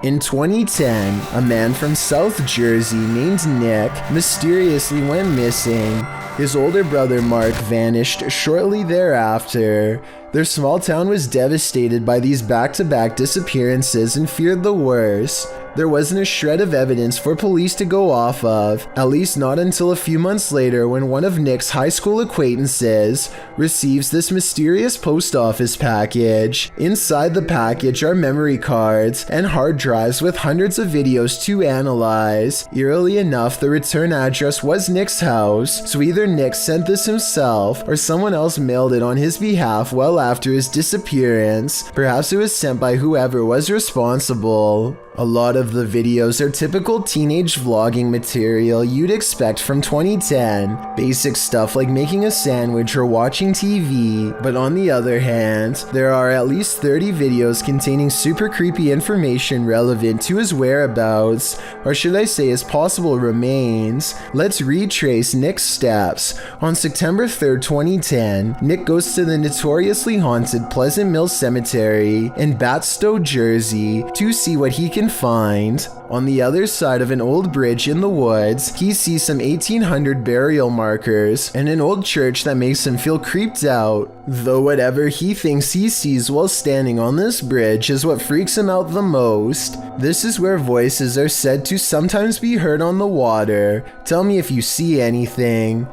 In 2010, a man from South Jersey named Nick mysteriously went missing. His older brother Mark vanished shortly thereafter. Their small town was devastated by these back-to-back disappearances and feared the worst. There wasn't a shred of evidence for police to go off of, at least not until a few months later when one of Nick's high school acquaintances receives this mysterious post office package. Inside the package are memory cards and hard drives with hundreds of videos to analyze. Eerily enough, the return address was Nick's house, so either Nick sent this himself or someone else mailed it on his behalf well after his disappearance. Perhaps it was sent by whoever was responsible. A lot of the videos are typical teenage vlogging material you'd expect from 2010. Basic stuff like making a sandwich or watching TV. But on the other hand, there are at least 30 videos containing super creepy information relevant to his whereabouts, or should I say his possible remains. Let's retrace Nick's steps. On September 3rd, 2010, Nick goes to the notoriously haunted Pleasant Mills Cemetery in Batstow, Jersey to see what he can find. On the other side of an old bridge in the woods, he sees some 1800 burial markers and an old church that makes him feel creeped out. Though whatever he thinks he sees while standing on this bridge is what freaks him out the most. This is where voices are said to sometimes be heard on the water. Tell me if you see anything.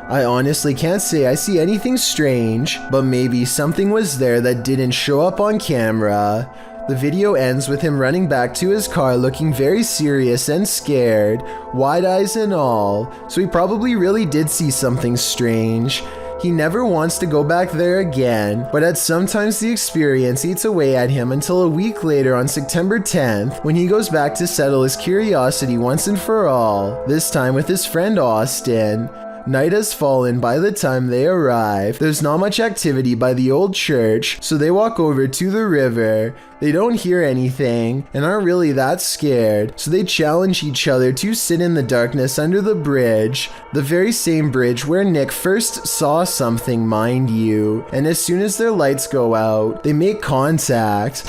I honestly can't say I see anything strange, but maybe something was there that didn't show up on camera. The video ends with him running back to his car looking very serious and scared, wide eyes and all, so he probably really did see something strange. He never wants to go back there again, but at sometimes the experience eats away at him until a week later on September 10th, when he goes back to settle his curiosity once and for all, this time with his friend Austin. Night has fallen by the time they arrive. There's not much activity by the old church, so they walk over to the river. They don't hear anything and aren't really that scared, so they challenge each other to sit in the darkness under the bridge. The very same bridge where Nick first saw something, mind you. And as soon as their lights go out, they make contact.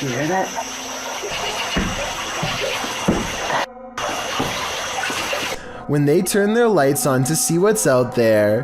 You hear that? When they turn their lights on to see what's out there,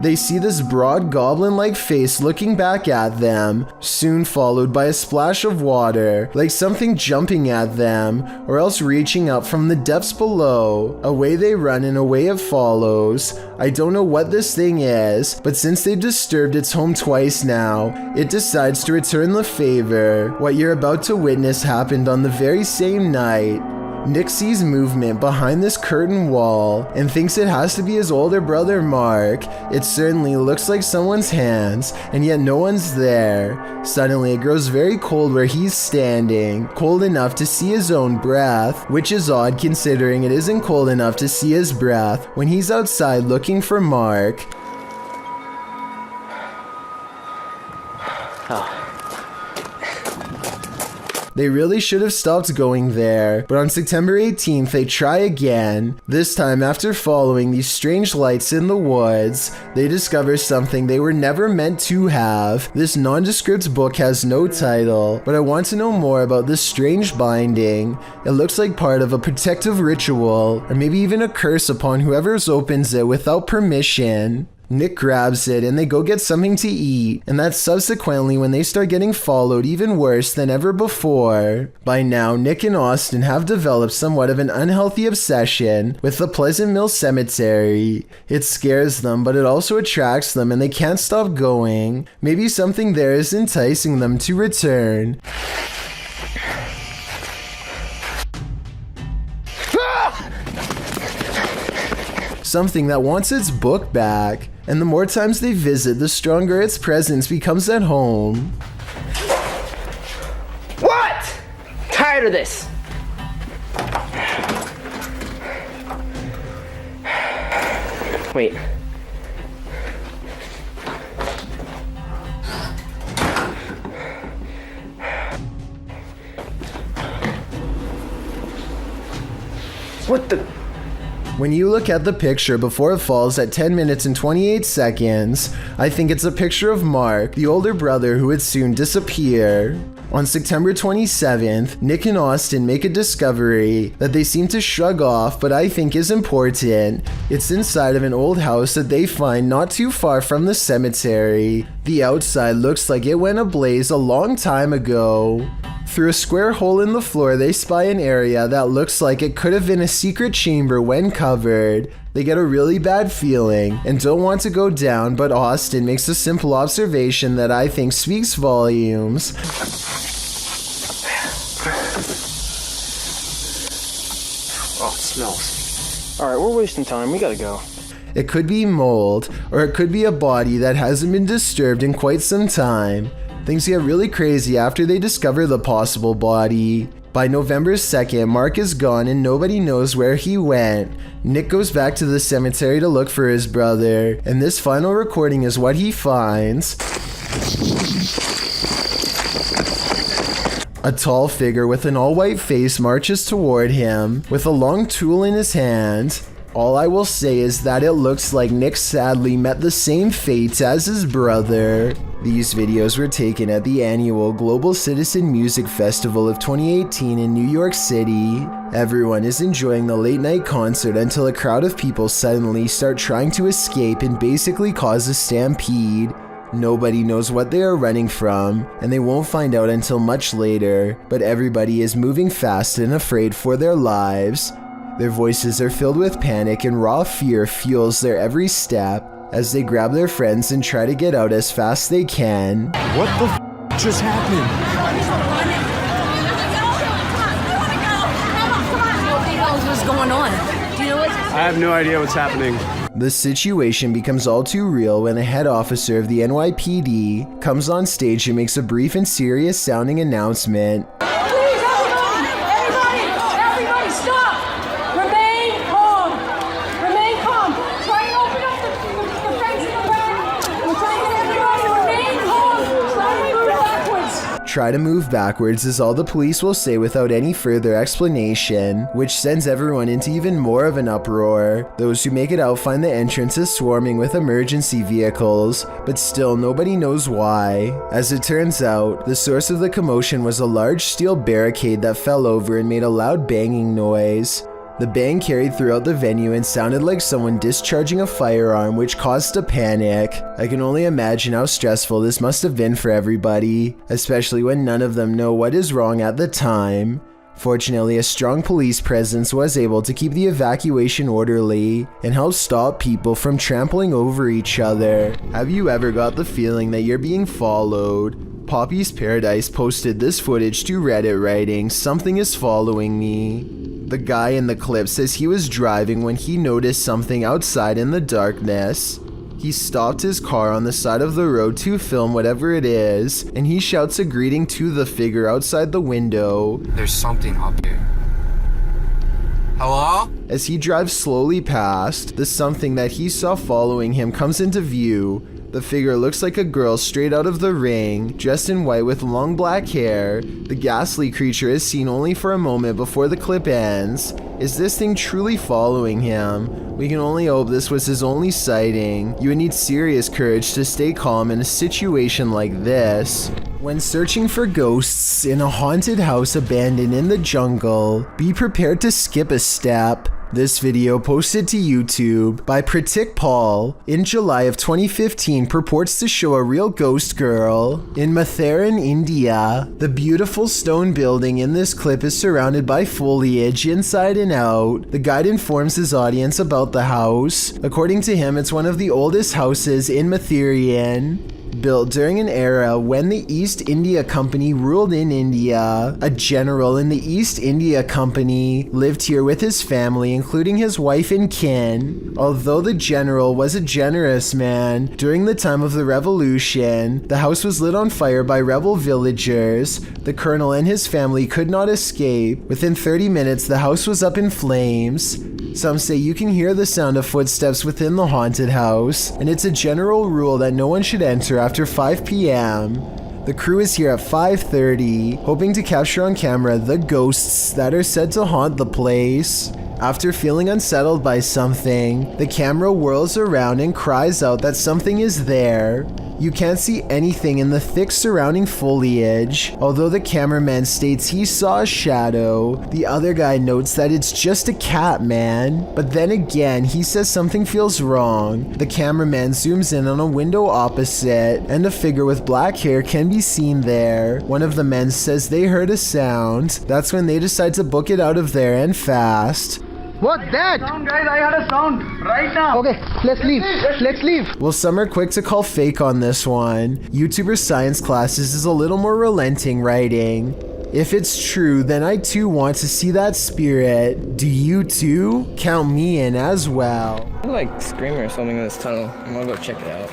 they see this broad goblin-like face looking back at them, soon followed by a splash of water, like something jumping at them, or else reaching up from the depths below. Away they run and away it follows. I don't know what this thing is, but since they've disturbed its home twice now, it decides to return the favor. What you're about to witness happened on the very same night. Nick sees movement behind this curtain wall and thinks it has to be his older brother Mark. It certainly looks like someone's hands, and yet no one's there. Suddenly it grows very cold where he's standing, cold enough to see his own breath, which is odd considering it isn't cold enough to see his breath when he's outside looking for Mark. They really should have stopped going there, but on September 18th they try again. This time, after following these strange lights in the woods, they discover something they were never meant to have. This nondescript book has no title, but I want to know more about this strange binding. It looks like part of a protective ritual, or maybe even a curse upon whoever opens it without permission. Nick grabs it and they go get something to eat, and that's subsequently when they start getting followed even worse than ever before. By now, Nick and Austin have developed somewhat of an unhealthy obsession with the Pleasant Mills Cemetery. It scares them, but it also attracts them and they can't stop going. Maybe something there is enticing them to return. Something that wants its book back, and the more times they visit, the stronger its presence becomes at home. What? Tired of this. Wait. What the? When you look at the picture before it falls at 10 minutes and 28 seconds, I think it's a picture of Mark, the older brother who would soon disappear. On September 27th, Nick and Austin make a discovery that they seem to shrug off but I think is important. It's inside of an old house that they find not too far from the cemetery. The outside looks like it went ablaze a long time ago. Through a square hole in the floor, they spy an area that looks like it could have been a secret chamber when covered. They get a really bad feeling and don't want to go down, but Austin makes a simple observation that I think speaks volumes. Oh, it smells. Alright, we're wasting time. We gotta go. It could be mold, or it could be a body that hasn't been disturbed in quite some time. Things get really crazy after they discover the possible body. By November 2nd, Mark is gone and nobody knows where he went. Nick goes back to the cemetery to look for his brother, and this final recording is what he finds. A tall figure with an all-white face marches toward him, with a long tool in his hand. All I will say is that it looks like Nick sadly met the same fate as his brother. These videos were taken at the annual Global Citizen Music Festival of 2018 in New York City. Everyone is enjoying the late night concert until a crowd of people suddenly start trying to escape and basically cause a stampede. Nobody knows what they are running from, and they won't find out until much later, but everybody is moving fast and afraid for their lives. Their voices are filled with panic and raw fear fuels their every step as they grab their friends and try to get out as fast they can. What the just happened? What's going on? Do you know what? I have no idea what's happening. The situation becomes all too real when a head officer of the NYPD comes on stage and makes a brief and serious sounding announcement. Everybody stop! Remain calm! Remain calm! Try and open up the fence in the back! We're trying to get everybody to remain calm! Try and move backwards! Try to move backwards is all the police will say without any further explanation, which sends everyone into even more of an uproar. Those who make it out find the entrance is swarming with emergency vehicles, but still nobody knows why. As it turns out, the source of the commotion was a large steel barricade that fell over and made a loud banging noise. The bang carried throughout the venue and sounded like someone discharging a firearm, which caused a panic. I can only imagine how stressful this must have been for everybody, especially when none of them know what is wrong at the time. Fortunately, a strong police presence was able to keep the evacuation orderly and help stop people from trampling over each other. Have you ever got the feeling that you're being followed? Poppy's Paradise posted this footage to Reddit writing, "Something is following me." The guy in the clip says he was driving when he noticed something outside in the darkness. He stopped his car on the side of the road to film whatever it is, and he shouts a greeting to the figure outside the window. There's something up here. Hello? As he drives slowly past, the something that he saw following him comes into view. The figure looks like a girl straight out of The Ring, dressed in white with long black hair. The ghastly creature is seen only for a moment before the clip ends. Is this thing truly following him? We can only hope this was his only sighting. You would need serious courage to stay calm in a situation like this. When searching for ghosts in a haunted house abandoned in the jungle, be prepared to skip a step. This video, posted to YouTube by Pratik Paul in July of 2015, purports to show a real ghost girl in Matheran, India. The beautiful stone building in this clip is surrounded by foliage inside and out. The guide informs his audience about the house. According to him, it's one of the oldest houses in Matherian, built during an era when the East India Company ruled in India. A general in the East India Company lived here with his family, including his wife and kin. Although the general was a generous man, during the time of the revolution, the house was lit on fire by rebel villagers. The colonel and his family could not escape. Within 30 minutes, the house was up in flames. Some say you can hear the sound of footsteps within the haunted house, and it's a general rule that no one should enter after 5 p.m. The crew is here at 5:30, hoping to capture on camera the ghosts that are said to haunt the place. After feeling unsettled by something, the camera whirls around and cries out that something is there. You can't see anything in the thick surrounding foliage. Although the cameraman states he saw a shadow, the other guy notes that it's just a cat, man. But then again, he says something feels wrong. The cameraman zooms in on a window opposite, and a figure with black hair can be seen there. One of the men says they heard a sound. That's when they decide to book it out of there and fast. What's that? Sound, guys, I heard a sound right now. Okay, let's leave. Let's leave. Well, some are quick to call fake on this one. YouTuber Science Classes is a little more relenting, writing, "If it's true, then I too want to see that spirit. Do you too? Count me in as well." Like screaming or something in this tunnel. I'm gonna go check it out.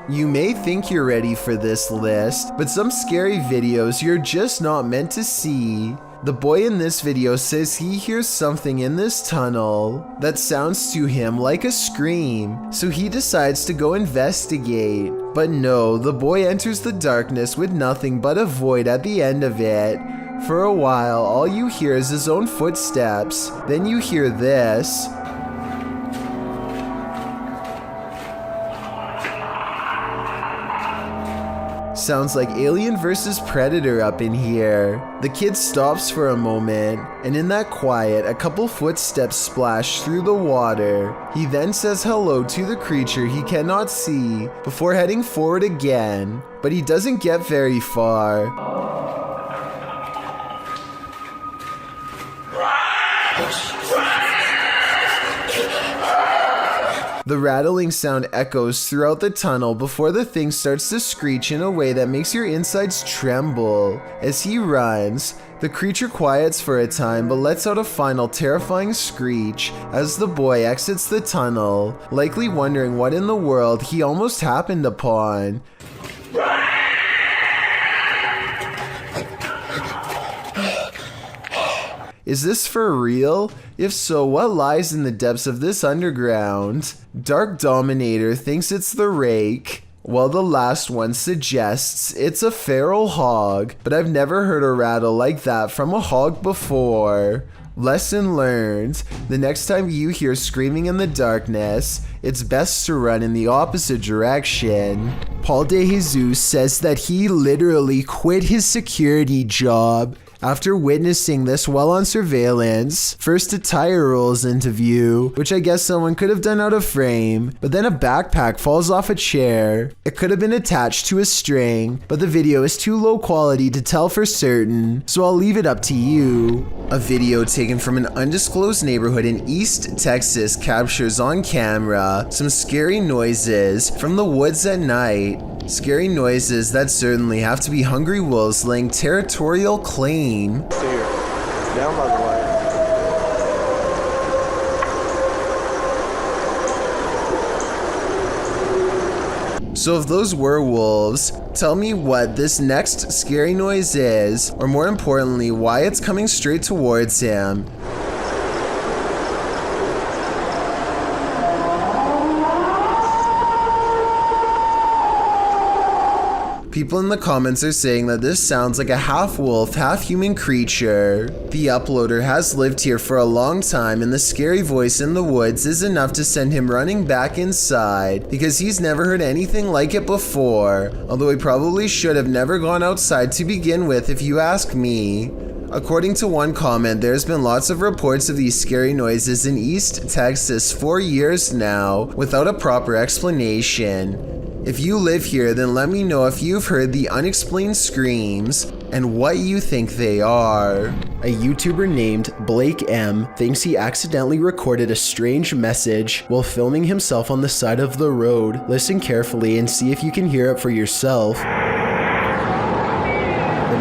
You may think you're ready for this list, but some scary videos you're just not meant to see. The boy in this video says he hears something in this tunnel that sounds to him like a scream, so he decides to go investigate. But no, the boy enters the darkness with nothing but a void at the end of it. For a while, all you hear is his own footsteps. Then you hear this. Sounds like Alien vs. Predator up in here. The kid stops for a moment, and in that quiet, a couple footsteps splash through the water. He then says hello to the creature he cannot see before heading forward again, but he doesn't get very far. The rattling sound echoes throughout the tunnel before the thing starts to screech in a way that makes your insides tremble. As he runs, the creature quiets for a time but lets out a final terrifying screech as the boy exits the tunnel, likely wondering what in the world he almost happened upon. Is this for real? If so, what lies in the depths of this underground? Dark Dominator thinks it's the rake, while the last one suggests it's a feral hog, but I've never heard a rattle like that from a hog before. Lesson learned: the next time you hear screaming in the darkness, it's best to run in the opposite direction. Paul De Jesus says that he literally quit his security job after witnessing this while on surveillance. First a tire rolls into view, which I guess someone could have done out of frame, but then a backpack falls off a chair. It could have been attached to a string, but the video is too low quality to tell for certain, so I'll leave it up to you. A video taken from an undisclosed neighborhood in East Texas captures on camera some scary noises from the woods at night. Scary noises that certainly have to be hungry wolves laying territorial claim. Down by the way. So if those were wolves, tell me what this next scary noise is, or more importantly, why it's coming straight towards him. People in the comments are saying that this sounds like a half-wolf, half-human creature. The uploader has lived here for a long time, and the scary voice in the woods is enough to send him running back inside, because he's never heard anything like it before, although he probably should have never gone outside to begin with if you ask me. According to one comment, there's been lots of reports of these scary noises in East Texas for years now, without a proper explanation. If you live here, then let me know if you've heard the unexplained screams and what you think they are. A YouTuber named Blake M thinks he accidentally recorded a strange message while filming himself on the side of the road. Listen carefully and see if you can hear it for yourself. The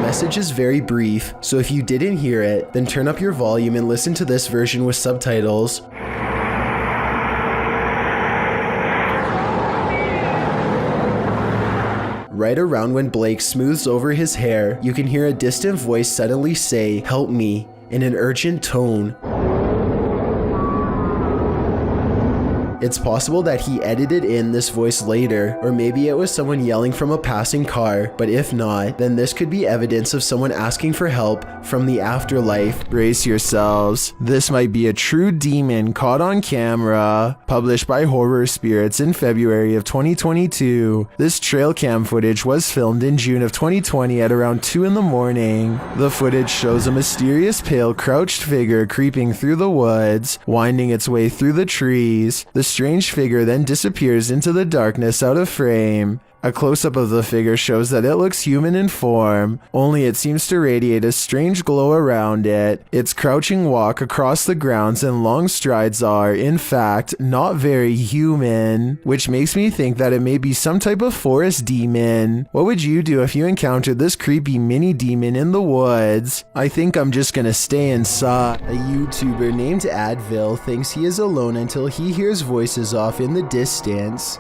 message is very brief, so if you didn't hear it, then turn up your volume and listen to this version with subtitles. Right around when Blake smooths over his hair, you can hear a distant voice suddenly say, "Help me," in an urgent tone. It's possible that he edited in this voice later, or maybe it was someone yelling from a passing car, but if not, then this could be evidence of someone asking for help from the afterlife. Brace yourselves. This might be a true demon caught on camera. Published by Horror Spirits in February of 2022. This trail cam footage was filmed in June of 2020 at around 2 in the morning. The footage shows a mysterious pale crouched figure creeping through the woods, winding its way through the trees. The strange figure then disappears into the darkness out of frame. A close-up of the figure shows that it looks human in form, only it seems to radiate a strange glow around it. Its crouching walk across the grounds and long strides are, in fact, not very human, which makes me think that it may be some type of forest demon. What would you do if you encountered this creepy mini demon in the woods? I think I'm just gonna stay inside. A YouTuber named Advil thinks he is alone until he hears voices off in the distance.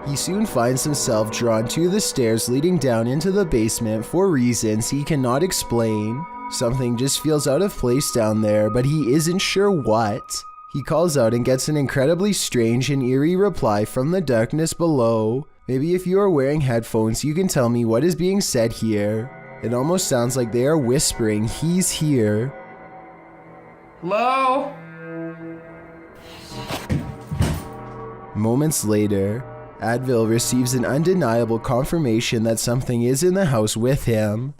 He soon finds himself drawn to the stairs leading down into the basement for reasons he cannot explain. Something just feels out of place down there, but he isn't sure what. He calls out and gets an incredibly strange and eerie reply from the darkness below. Maybe if you are wearing headphones, you can tell me what is being said here. It almost sounds like they are whispering, "He's here." Hello? Moments later, Advil receives an undeniable confirmation that something is in the house with him.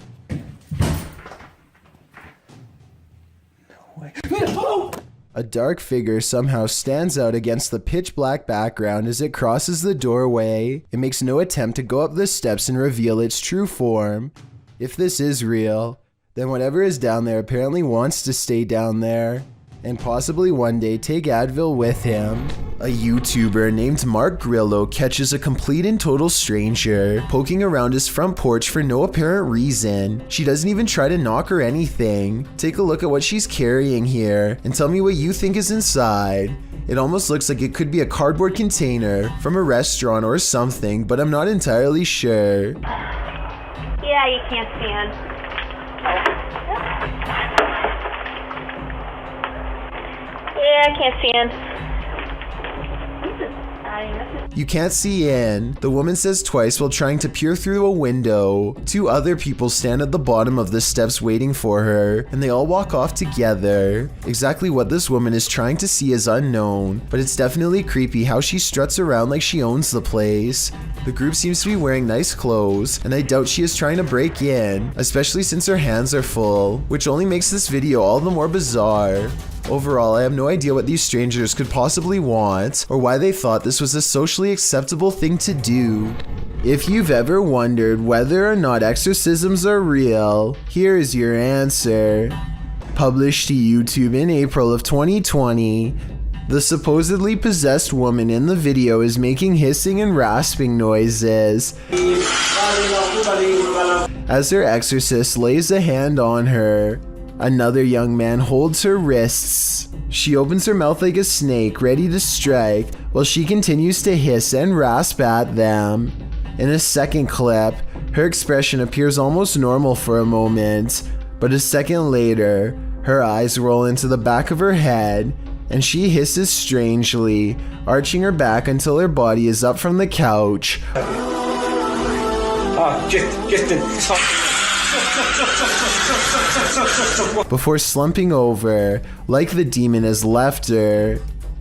A dark figure somehow stands out against the pitch black background as it crosses the doorway. It makes no attempt to go up the steps and reveal its true form. If this is real, then whatever is down there apparently wants to stay down there, and possibly one day take Advil with him. A YouTuber named Mark Grillo catches a complete and total stranger poking around his front porch for no apparent reason. She doesn't even try to knock or anything. Take a look at what she's carrying here and tell me what you think is inside. It almost looks like it could be a cardboard container from a restaurant or something, but I'm not entirely sure. Yeah, you can't stand. Yeah, I can't stand. You can't see in, the woman says twice while trying to peer through a window. Two other people stand at the bottom of the steps waiting for her, and they all walk off together. Exactly what this woman is trying to see is unknown, but it's definitely creepy how she struts around like she owns the place. The group seems to be wearing nice clothes, and I doubt she is trying to break in, especially since her hands are full, which only makes this video all the more bizarre. Overall, I have no idea what these strangers could possibly want, or why they thought this was a socially acceptable thing to do. If you've ever wondered whether or not exorcisms are real, here is your answer. Published to YouTube in April of 2020, the supposedly possessed woman in the video is making hissing and rasping noises as her exorcist lays a hand on her. Another young man holds her wrists. She opens her mouth like a snake, ready to strike, while she continues to hiss and rasp at them. In a second clip, her expression appears almost normal for a moment, but a second later, her eyes roll into the back of her head, and she hisses strangely, arching her back until her body is up from the couch. Before slumping over, like the demon has left her.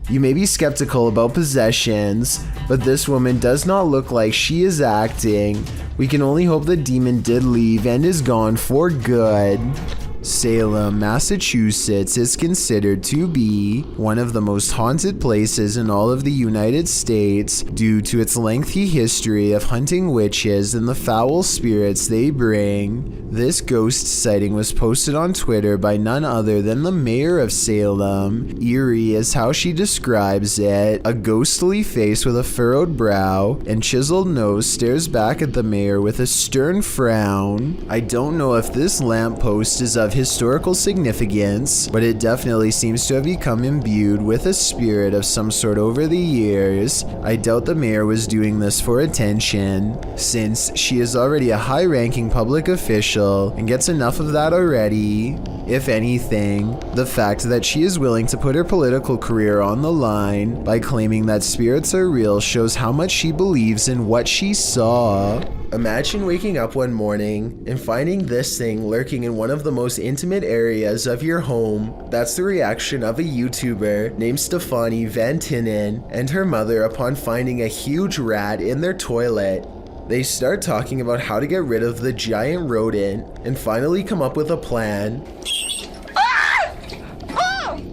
You may be skeptical about possessions, but this woman does not look like she is acting. We can only hope the demon did leave and is gone for good. Salem, Massachusetts is considered to be one of the most haunted places in all of the United States due to its lengthy history of hunting witches and the foul spirits they bring. This ghost sighting was posted on Twitter by none other than the mayor of Salem. Eerie is how she describes it. A ghostly face with a furrowed brow and chiseled nose stares back at the mayor with a stern frown. I don't know if this lamppost is of have historical significance, but it definitely seems to have become imbued with a spirit of some sort over the years. I doubt the mayor was doing this for attention, since she is already a high-ranking public official and gets enough of that already. If anything, the fact that she is willing to put her political career on the line by claiming that spirits are real shows how much she believes in what she saw. Imagine waking up one morning and finding this thing lurking in one of the most intimate areas of your home. That's the reaction of a YouTuber named Stefani Van Tinnen and her mother upon finding a huge rat in their toilet. They start talking about how to get rid of the giant rodent and finally come up with a plan.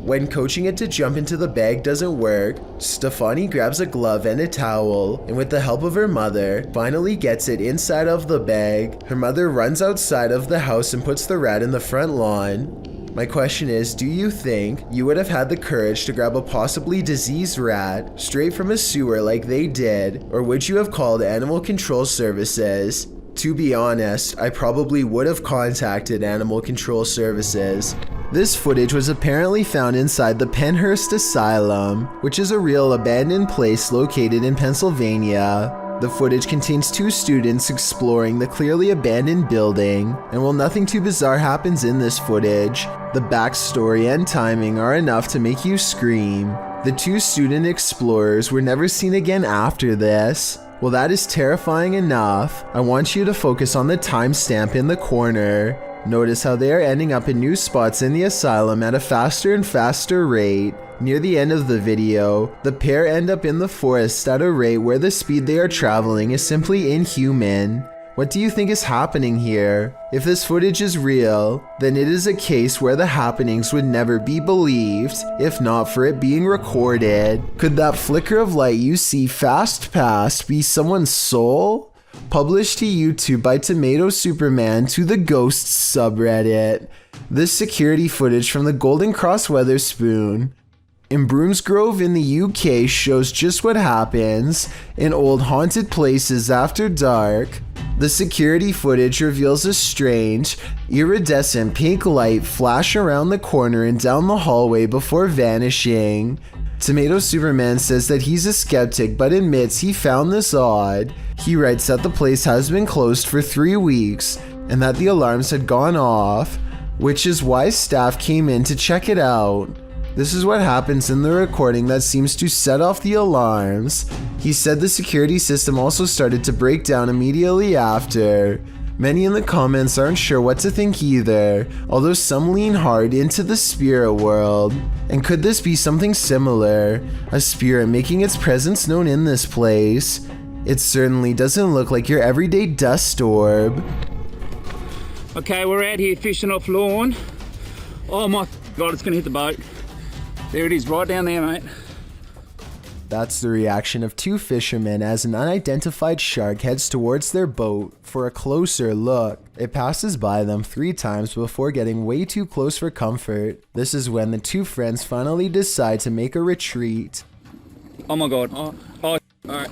When coaching it to jump into the bag doesn't work, Stefani grabs a glove and a towel, and with the help of her mother, finally gets it inside of the bag. Her mother runs outside of the house and puts the rat in the front lawn. My question is, do you think you would have had the courage to grab a possibly diseased rat straight from a sewer like they did, or would you have called Animal Control Services? To be honest, I probably would have contacted Animal Control Services. This footage was apparently found inside the Penhurst Asylum, which is a real abandoned place located in Pennsylvania. The footage contains two students exploring the clearly abandoned building, and while nothing too bizarre happens in this footage, the backstory and timing are enough to make you scream. The two student explorers were never seen again after this. Well, that is terrifying enough. I want you to focus on the timestamp in the corner. Notice how they are ending up in new spots in the asylum at a faster and faster rate. Near the end of the video, the pair end up in the forest at a rate where the speed they are traveling is simply inhuman. What do you think is happening here? If this footage is real, then it is a case where the happenings would never be believed, if not for it being recorded. Could that flicker of light you see fast past be someone's soul? Published to YouTube by Tomato Superman to the Ghosts subreddit. This security footage from the Golden Cross Weatherspoon in Broomsgrove in the UK shows just what happens in old haunted places after dark. The security footage reveals a strange, iridescent pink light flash around the corner and down the hallway before vanishing. Tomato Superman says that he's a skeptic but admits he found this odd. He writes that the place has been closed for 3 weeks and that the alarms had gone off, which is why staff came in to check it out. This is what happens in the recording that seems to set off the alarms. He said the security system also started to break down immediately after. Many in the comments aren't sure what to think either, although some lean hard into the spirit world. And could this be something similar? A spirit making its presence known in this place? It certainly doesn't look like your everyday dust orb. Okay, we're out here fishing off lawn. Oh my God, it's gonna hit the boat. There it is, right down there, mate. That's the reaction of two fishermen as an unidentified shark heads towards their boat for a closer look. It passes by them 3 times before getting way too close for comfort. This is when the two friends finally decide to make a retreat. Oh my God. Oh, alright.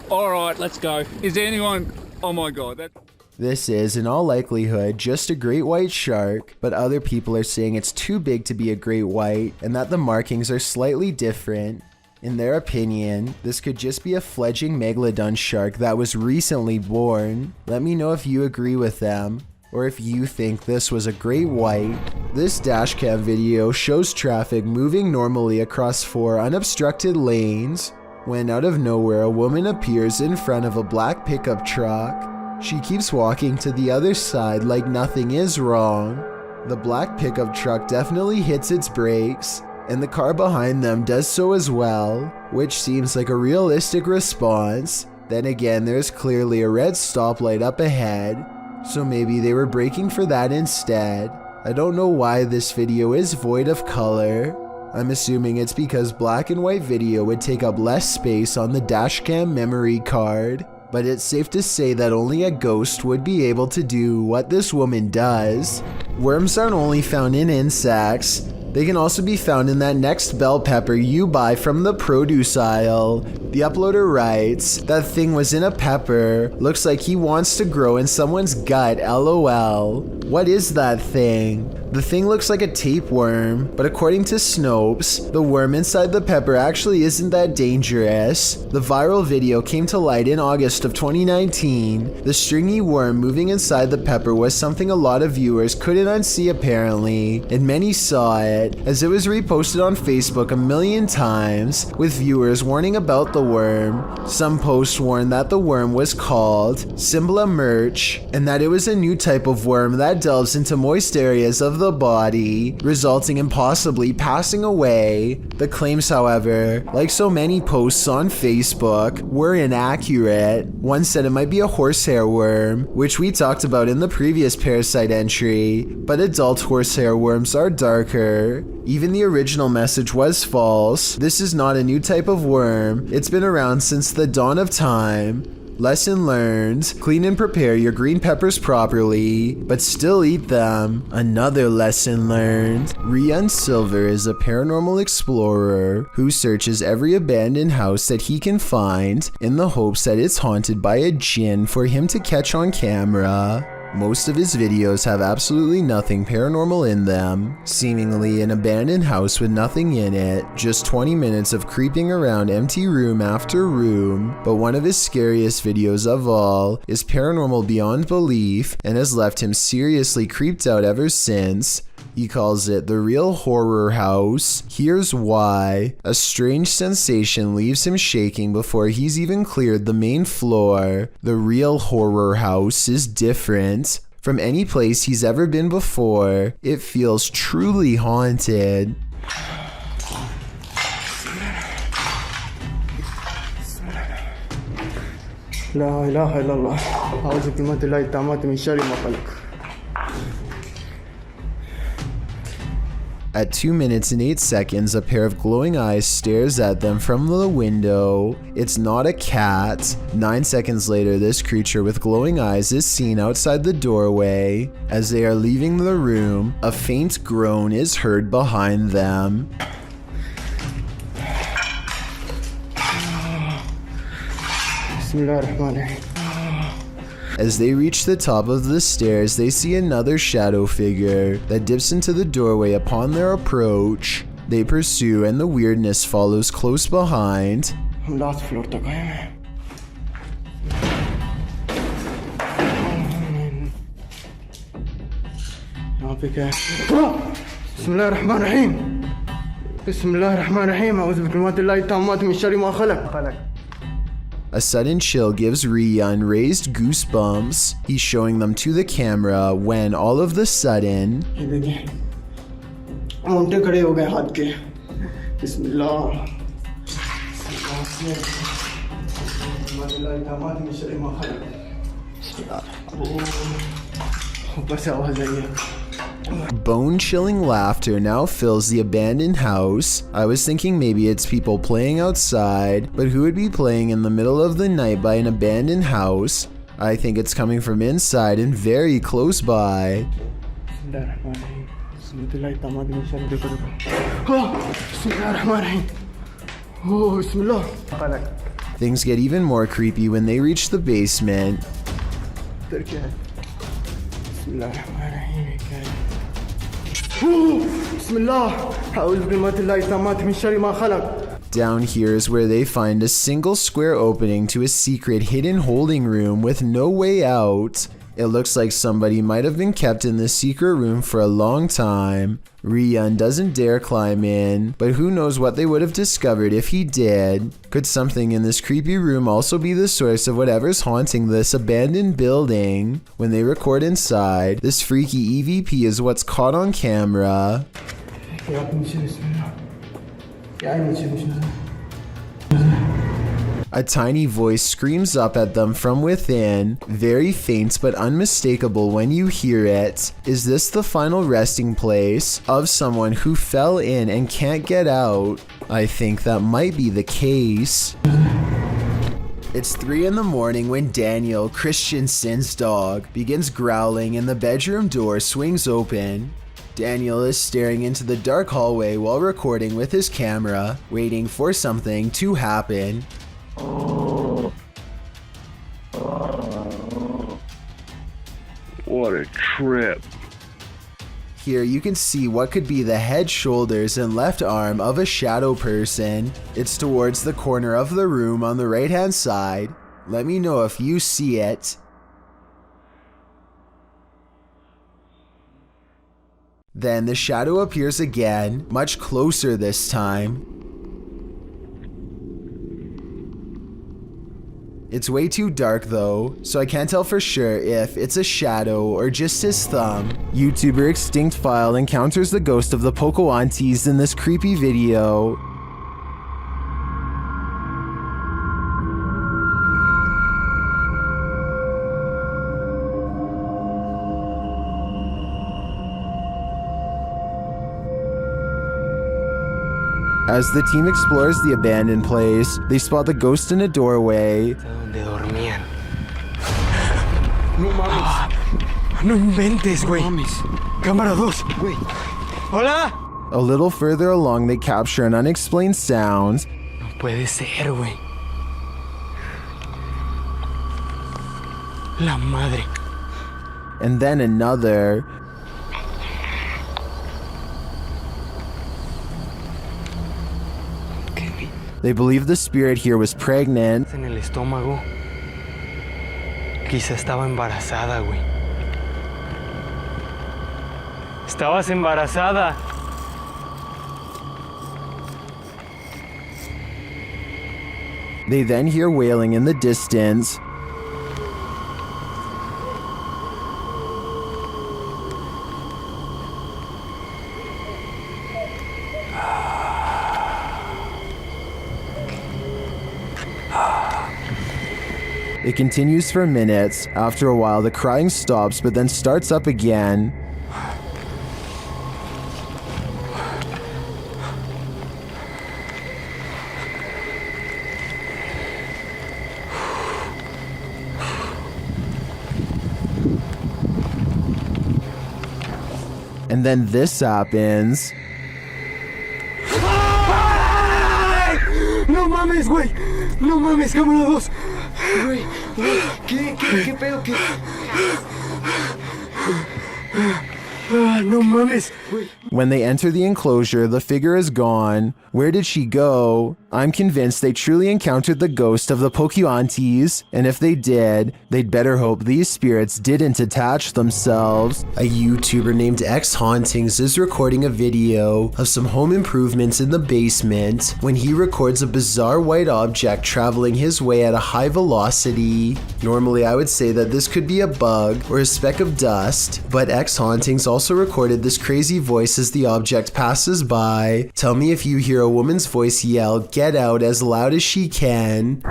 Alright, let's go. Is there anyone? Oh my God. This is, in all likelihood, just a great white shark, but other people are saying it's too big to be a great white and that the markings are slightly different. In their opinion, this could just be a fledgling megalodon shark that was recently born. Let me know if you agree with them, or if you think this was a great white. This dashcam video shows traffic moving normally across 4 unobstructed lanes, when out of nowhere a woman appears in front of a black pickup truck. She keeps walking to the other side like nothing is wrong. The black pickup truck definitely hits its brakes, and the car behind them does so as well, which seems like a realistic response. Then again, there's clearly a red stoplight up ahead, so maybe they were braking for that instead. I don't know why this video is void of color. I'm assuming it's because black and white video would take up less space on the dashcam memory card. But it's safe to say that only a ghost would be able to do what this woman does. Worms aren't only found in insects. They can also be found in that next bell pepper you buy from the produce aisle. The uploader writes, "That thing was in a pepper. Looks like he wants to grow in someone's gut, lol." What is that thing? The thing looks like a tapeworm, but according to Snopes, the worm inside the pepper actually isn't that dangerous. The viral video came to light in August of 2019. The stringy worm moving inside the pepper was something a lot of viewers couldn't unsee apparently, and many saw it, as it was reposted on Facebook a million times, with viewers warning about the worm. Some posts warned that the worm was called Symbla Merch, and that it was a new type of worm that delves into moist areas of the body, resulting in possibly passing away. The claims, however, like so many posts on Facebook, were inaccurate. One said it might be a horsehair worm, which we talked about in the previous parasite entry, but adult horsehair worms are darker. Even the original message was false. This is not a new type of worm. It's been around since the dawn of time. Lesson learned, clean and prepare your green peppers properly, but still eat them. Another lesson learned, Rian Silver is a paranormal explorer who searches every abandoned house that he can find in the hopes that it's haunted by a djinn for him to catch on camera. Most of his videos have absolutely nothing paranormal in them, seemingly an abandoned house with nothing in it, just 20 minutes of creeping around empty room after room. But one of his scariest videos of all is paranormal beyond belief and has left him seriously creeped out ever since. He calls it the real horror house. Here's why. A strange sensation leaves him shaking before he's even cleared the main floor. The real horror house is different from any place he's ever been before. It feels truly haunted. لا إله إلا الله أعوذ بكلمات الله التامات من شر ما خلق. At 2 minutes and 8 seconds, a pair of glowing eyes stares at them from the window. It's not a cat. 9 seconds later, this creature with glowing eyes is seen outside the doorway. As they are leaving the room, a faint groan is heard behind them. As they reach the top of the stairs, they see another shadow figure that dips into the doorway upon their approach. They pursue and the weirdness follows close behind. Last floor तक आए हैं. यहाँ पे क्या है? बिस्मिल्लाहिर्रहमानिर्रहीम. बिस्मिल्लाहिर्रहमानिर्रहीम. अऊज़ु बिकलिमातिल्लाहि ताम्माति मिन शर्रि मा खलक. A sudden chill gives Rian raised goosebumps. He's showing them to the camera when all of the sudden, ये देखिए, मोंटे खड़े हो गए हाथ के. बिस्मिल्लाह. ऊपर से आवाज आई है. bone-chilling laughter now fills the abandoned house. I was thinking maybe it's people playing outside, but who would be playing in the middle of the night by an abandoned house? I think it's coming from inside and very close by. Things get even more creepy when they reach the basement. Down here is where they find a single square opening to a secret hidden holding room with no way out. It looks like somebody might have been kept in this secret room for a long time. Rian doesn't dare climb in, but who knows what they would have discovered if he did. Could something in this creepy room also be the source of whatever's haunting this abandoned building? When they record inside, this freaky EVP is what's caught on camera. A tiny voice screams up at them from within, very faint but unmistakable when you hear it. Is this the final resting place of someone who fell in and can't get out? I think that might be the case. It's 3 in the morning when Daniel, Christensen's dog, begins growling and the bedroom door swings open. Daniel is staring into the dark hallway while recording with his camera, waiting for something to happen. What a trip. Here you can see what could be the head, shoulders, and left arm of a shadow person. It's towards the corner of the room on the right hand side. Let me know if you see it. Then the shadow appears again, much closer this time. It's way too dark though, so I can't tell for sure if it's a shadow or just his thumb. YouTuber Extinct File encounters the ghost of the Pocahontas in this creepy video. As the team explores the abandoned place, they spot the ghost in a doorway. Donde dormían. No mames. No inventes, güey. No mames. Cámara 2, güey. Hola. A little further along, they capture an unexplained sound. No puede ser, güey. La madre. And then another. They believe the spirit here was pregnant. En el estómago. Quizá estaba embarazada, güey. Estabas embarazada. They then hear wailing in the distance. It continues for minutes. After a while, the crying stops, but then starts up again. And then this happens. No mames, güey. No mames, cámara 2. Güey, güey, ¿qué pedo? ¿Qué? No mames, güey. When they enter the enclosure, the figure is gone. Where did she go? I'm convinced they truly encountered the ghost of the Pocahontas, and if they did, they'd better hope these spirits didn't attach themselves. A YouTuber named Hauntings is recording a video of some home improvements in the basement when he records a bizarre white object traveling his way at a high velocity. Normally I would say that this could be a bug or a speck of dust, but Hauntings also recorded this crazy voice as the object passes by. Tell me if you hear a woman's voice yell, "Get out," as loud as she can.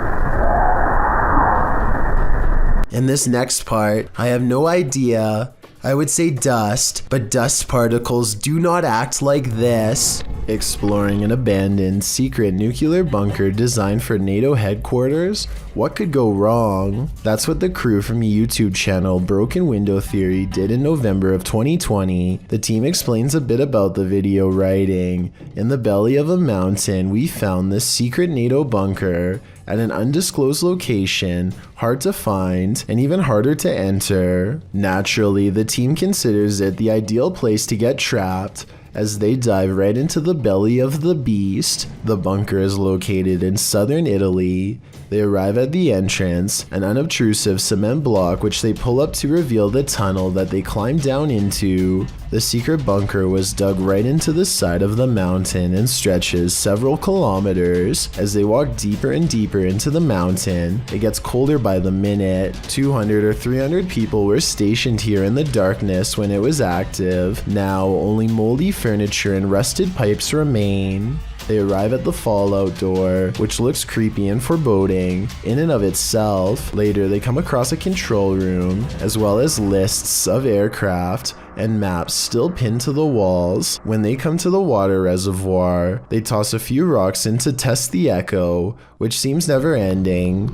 In this next part, I have no idea. I would say dust, but dust particles do not act like this. Exploring an abandoned secret nuclear bunker designed for NATO headquarters? What could go wrong? That's what the crew from YouTube channel Broken Window Theory did in November of 2020. The team explains a bit about the video, writing, "In the belly of a mountain, we found this secret NATO bunker at an undisclosed location, hard to find and even harder to enter. Naturally, the team considers it the ideal place to get trapped as they dive right into the belly of the beast. The bunker is located in southern Italy. They arrive at the entrance, an unobtrusive cement block which they pull up to reveal the tunnel that they climb down into. The secret bunker was dug right into the side of the mountain and stretches several kilometers. As they walk deeper and deeper into the mountain, it gets colder by the minute. 200 or 300 people were stationed here in the darkness when it was active. Now, only moldy furniture and rusted pipes remain. They arrive at the fallout door, which looks creepy and foreboding in and of itself. Later, they come across a control room, as well as lists of aircraft and maps still pinned to the walls. When they come to the water reservoir, they toss a few rocks in to test the echo, which seems never ending.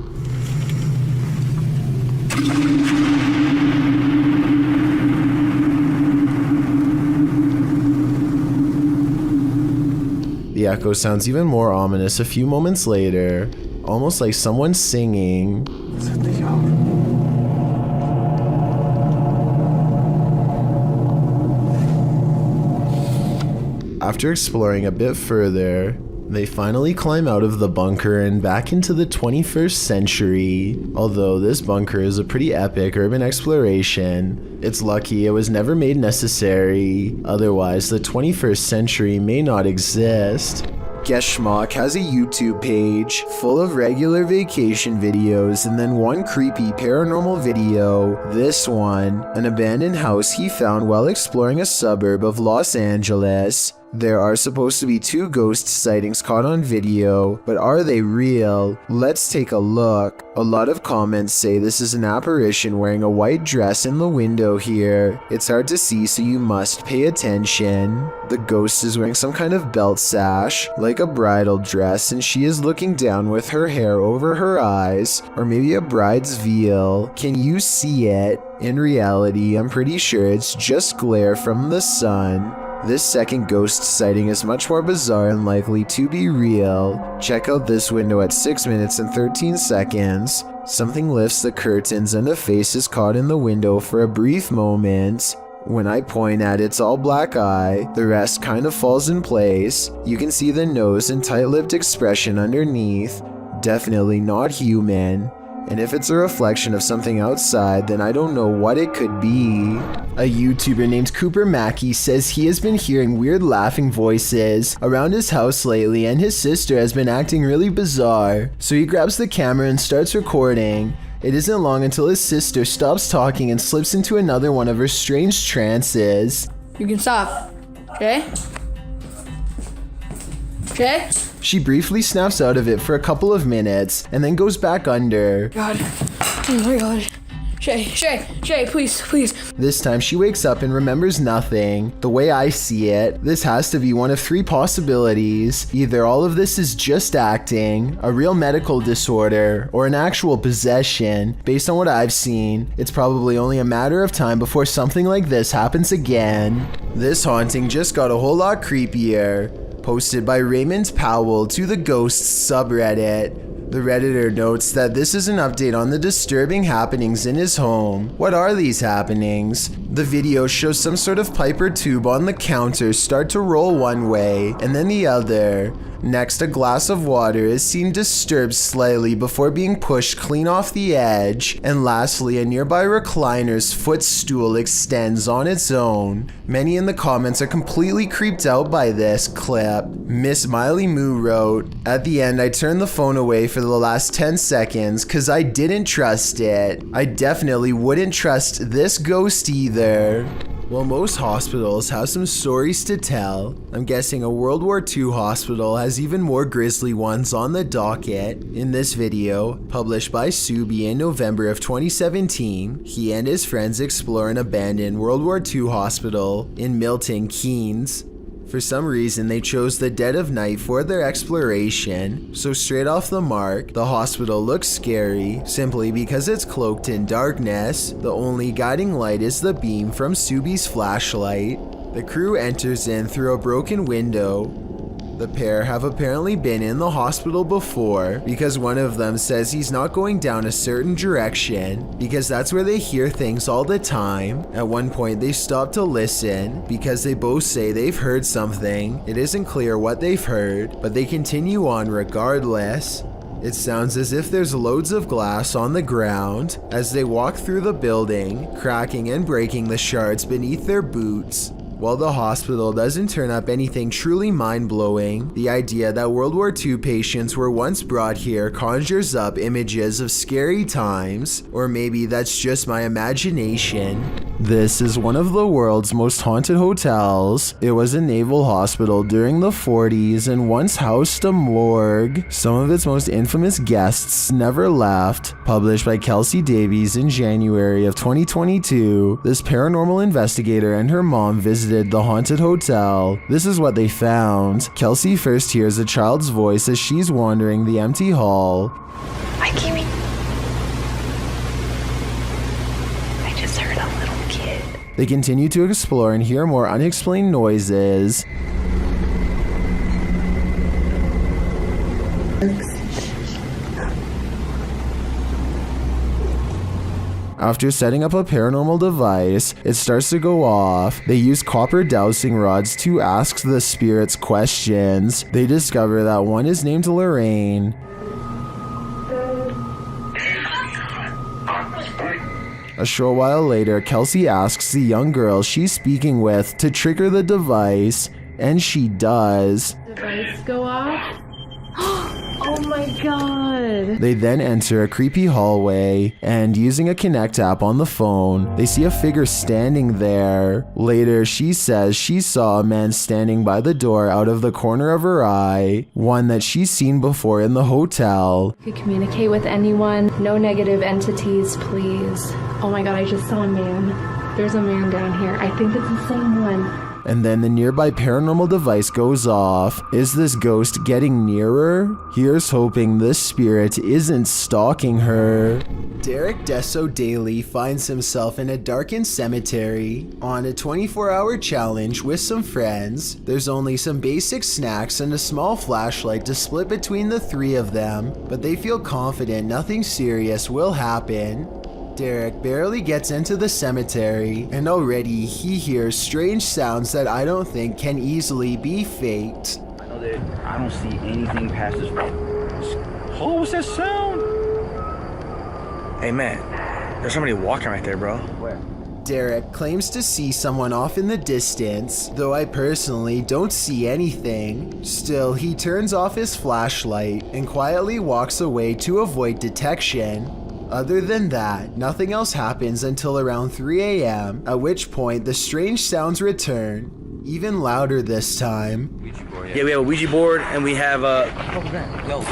echo sounds even more ominous a few moments later, almost like someone singing. After exploring a bit further, they finally climb out of the bunker and back into the 21st century. Although this bunker is a pretty epic urban exploration, it's lucky it was never made necessary, otherwise the 21st century may not exist. Geschmack has a YouTube page full of regular vacation videos and then one creepy paranormal video. This one, an abandoned house he found while exploring a suburb of Los Angeles. There are supposed to be 2 ghost sightings caught on video, but are they real? Let's take a look. A lot of comments say this is an apparition wearing a white dress in the window here. It's hard to see, so you must pay attention. The ghost is wearing some kind of belt sash, like a bridal dress, and she is looking down with her hair over her eyes, or maybe a bride's veil. Can you see it? In reality, I'm pretty sure it's just glare from the sun. This second ghost sighting is much more bizarre and likely to be real. Check out this window at 6 minutes and 13 seconds. Something lifts the curtains and a face is caught in the window for a brief moment. When I point at its all black eye, the rest kind of falls in place. You can see the nose and tight-lipped expression underneath. Definitely not human. And if it's a reflection of something outside, then I don't know what it could be. A YouTuber named Cooper Mackey says he has been hearing weird laughing voices around his house lately, and his sister has been acting really bizarre. So he grabs the camera and starts recording. It isn't long until his sister stops talking and slips into another one of her strange trances. You can stop, okay? Okay? She briefly snaps out of it for a couple of minutes and then goes back under. God. Oh my God. Shay, please. This time she wakes up and remembers nothing. The way I see it, this has to be one of 3 possibilities. Either all of this is just acting, a real medical disorder, or an actual possession. Based on what I've seen, it's probably only a matter of time before something like this happens again. This haunting just got a whole lot creepier. Posted by Raymond Powell to the Ghosts subreddit. The Redditor notes that this is an update on the disturbing happenings in his home. What are these happenings? The video shows some sort of pipe or tube on the counter start to roll one way and then the other. Next, a glass of water is seen disturbed slightly before being pushed clean off the edge. And lastly, a nearby recliner's footstool extends on its own. Many in the comments are completely creeped out by this clip. Miss Miley Moo wrote, "At the end, I turned the phone away for the last 10 seconds because I didn't trust it. I definitely wouldn't trust this ghost either." Well, most hospitals have some stories to tell. I'm guessing a World War II hospital has even more grisly ones on the docket. In this video, published by Subi in November of 2017, he and his friends explore an abandoned World War II hospital in Milton Keynes. For some reason, they chose the dead of night for their exploration, so straight off the mark, the hospital looks scary simply because it's cloaked in darkness. The only guiding light is the beam from Subi's flashlight. The crew enters in through a broken window. The pair have apparently been in the hospital before because one of them says he's not going down a certain direction because that's where they hear things all the time. At one point they stop to listen because they both say they've heard something. It isn't clear what they've heard, but they continue on regardless. It sounds as if there's loads of glass on the ground as they walk through the building, cracking and breaking the shards beneath their boots. While the hospital doesn't turn up anything truly mind-blowing, the idea that World War II patients were once brought here conjures up images of scary times, or maybe that's just my imagination. This is one of the world's most haunted hotels. It was a naval hospital during the 40s and once housed a morgue. Some of its most infamous guests never left. Published by Kelsey Davies in January of 2022, this paranormal investigator and her mom visited the haunted hotel. This is what they found. Kelsey first hears a child's voice as she's wandering the empty hall. Hi, Kimmy. I just heard a little kid. They continue to explore and hear more unexplained noises. After setting up a paranormal device, it starts to go off. They use copper dowsing rods to ask the spirits questions. They discover that one is named Lorraine. A short while later, Kelsey asks the young girl she's speaking with to trigger the device, and she does. Device go off? Oh my god. They then enter a creepy hallway, and using a Connect app on the phone, they see a figure standing there. Later, she says she saw a man standing by the door out of the corner of her eye, one that she's seen before in the hotel. You could communicate with anyone. No negative entities, please. Oh my god, I just saw a man. There's a man down here. I think it's the same one. And then the nearby paranormal device goes off. Is this ghost getting nearer? Here's hoping this spirit isn't stalking her. Derek Desso Daly finds himself in a darkened cemetery on a 24-hour challenge with some friends. There's only some basic snacks and a small flashlight to split between the three of them, but they feel confident nothing serious will happen. Derek barely gets into the cemetery, and already he hears strange sounds that I don't think can easily be faked. I know that I don't see anything past this road. Oh, what's that sound? Hey man, there's somebody walking right there, bro. Where? Derek claims to see someone off in the distance, though I personally don't see anything. Still, he turns off his flashlight and quietly walks away to avoid detection. Other than that, nothing else happens until around 3 a.m., at which point the strange sounds return, even louder this time. Yeah, we have a Ouija board and we have a... Yo.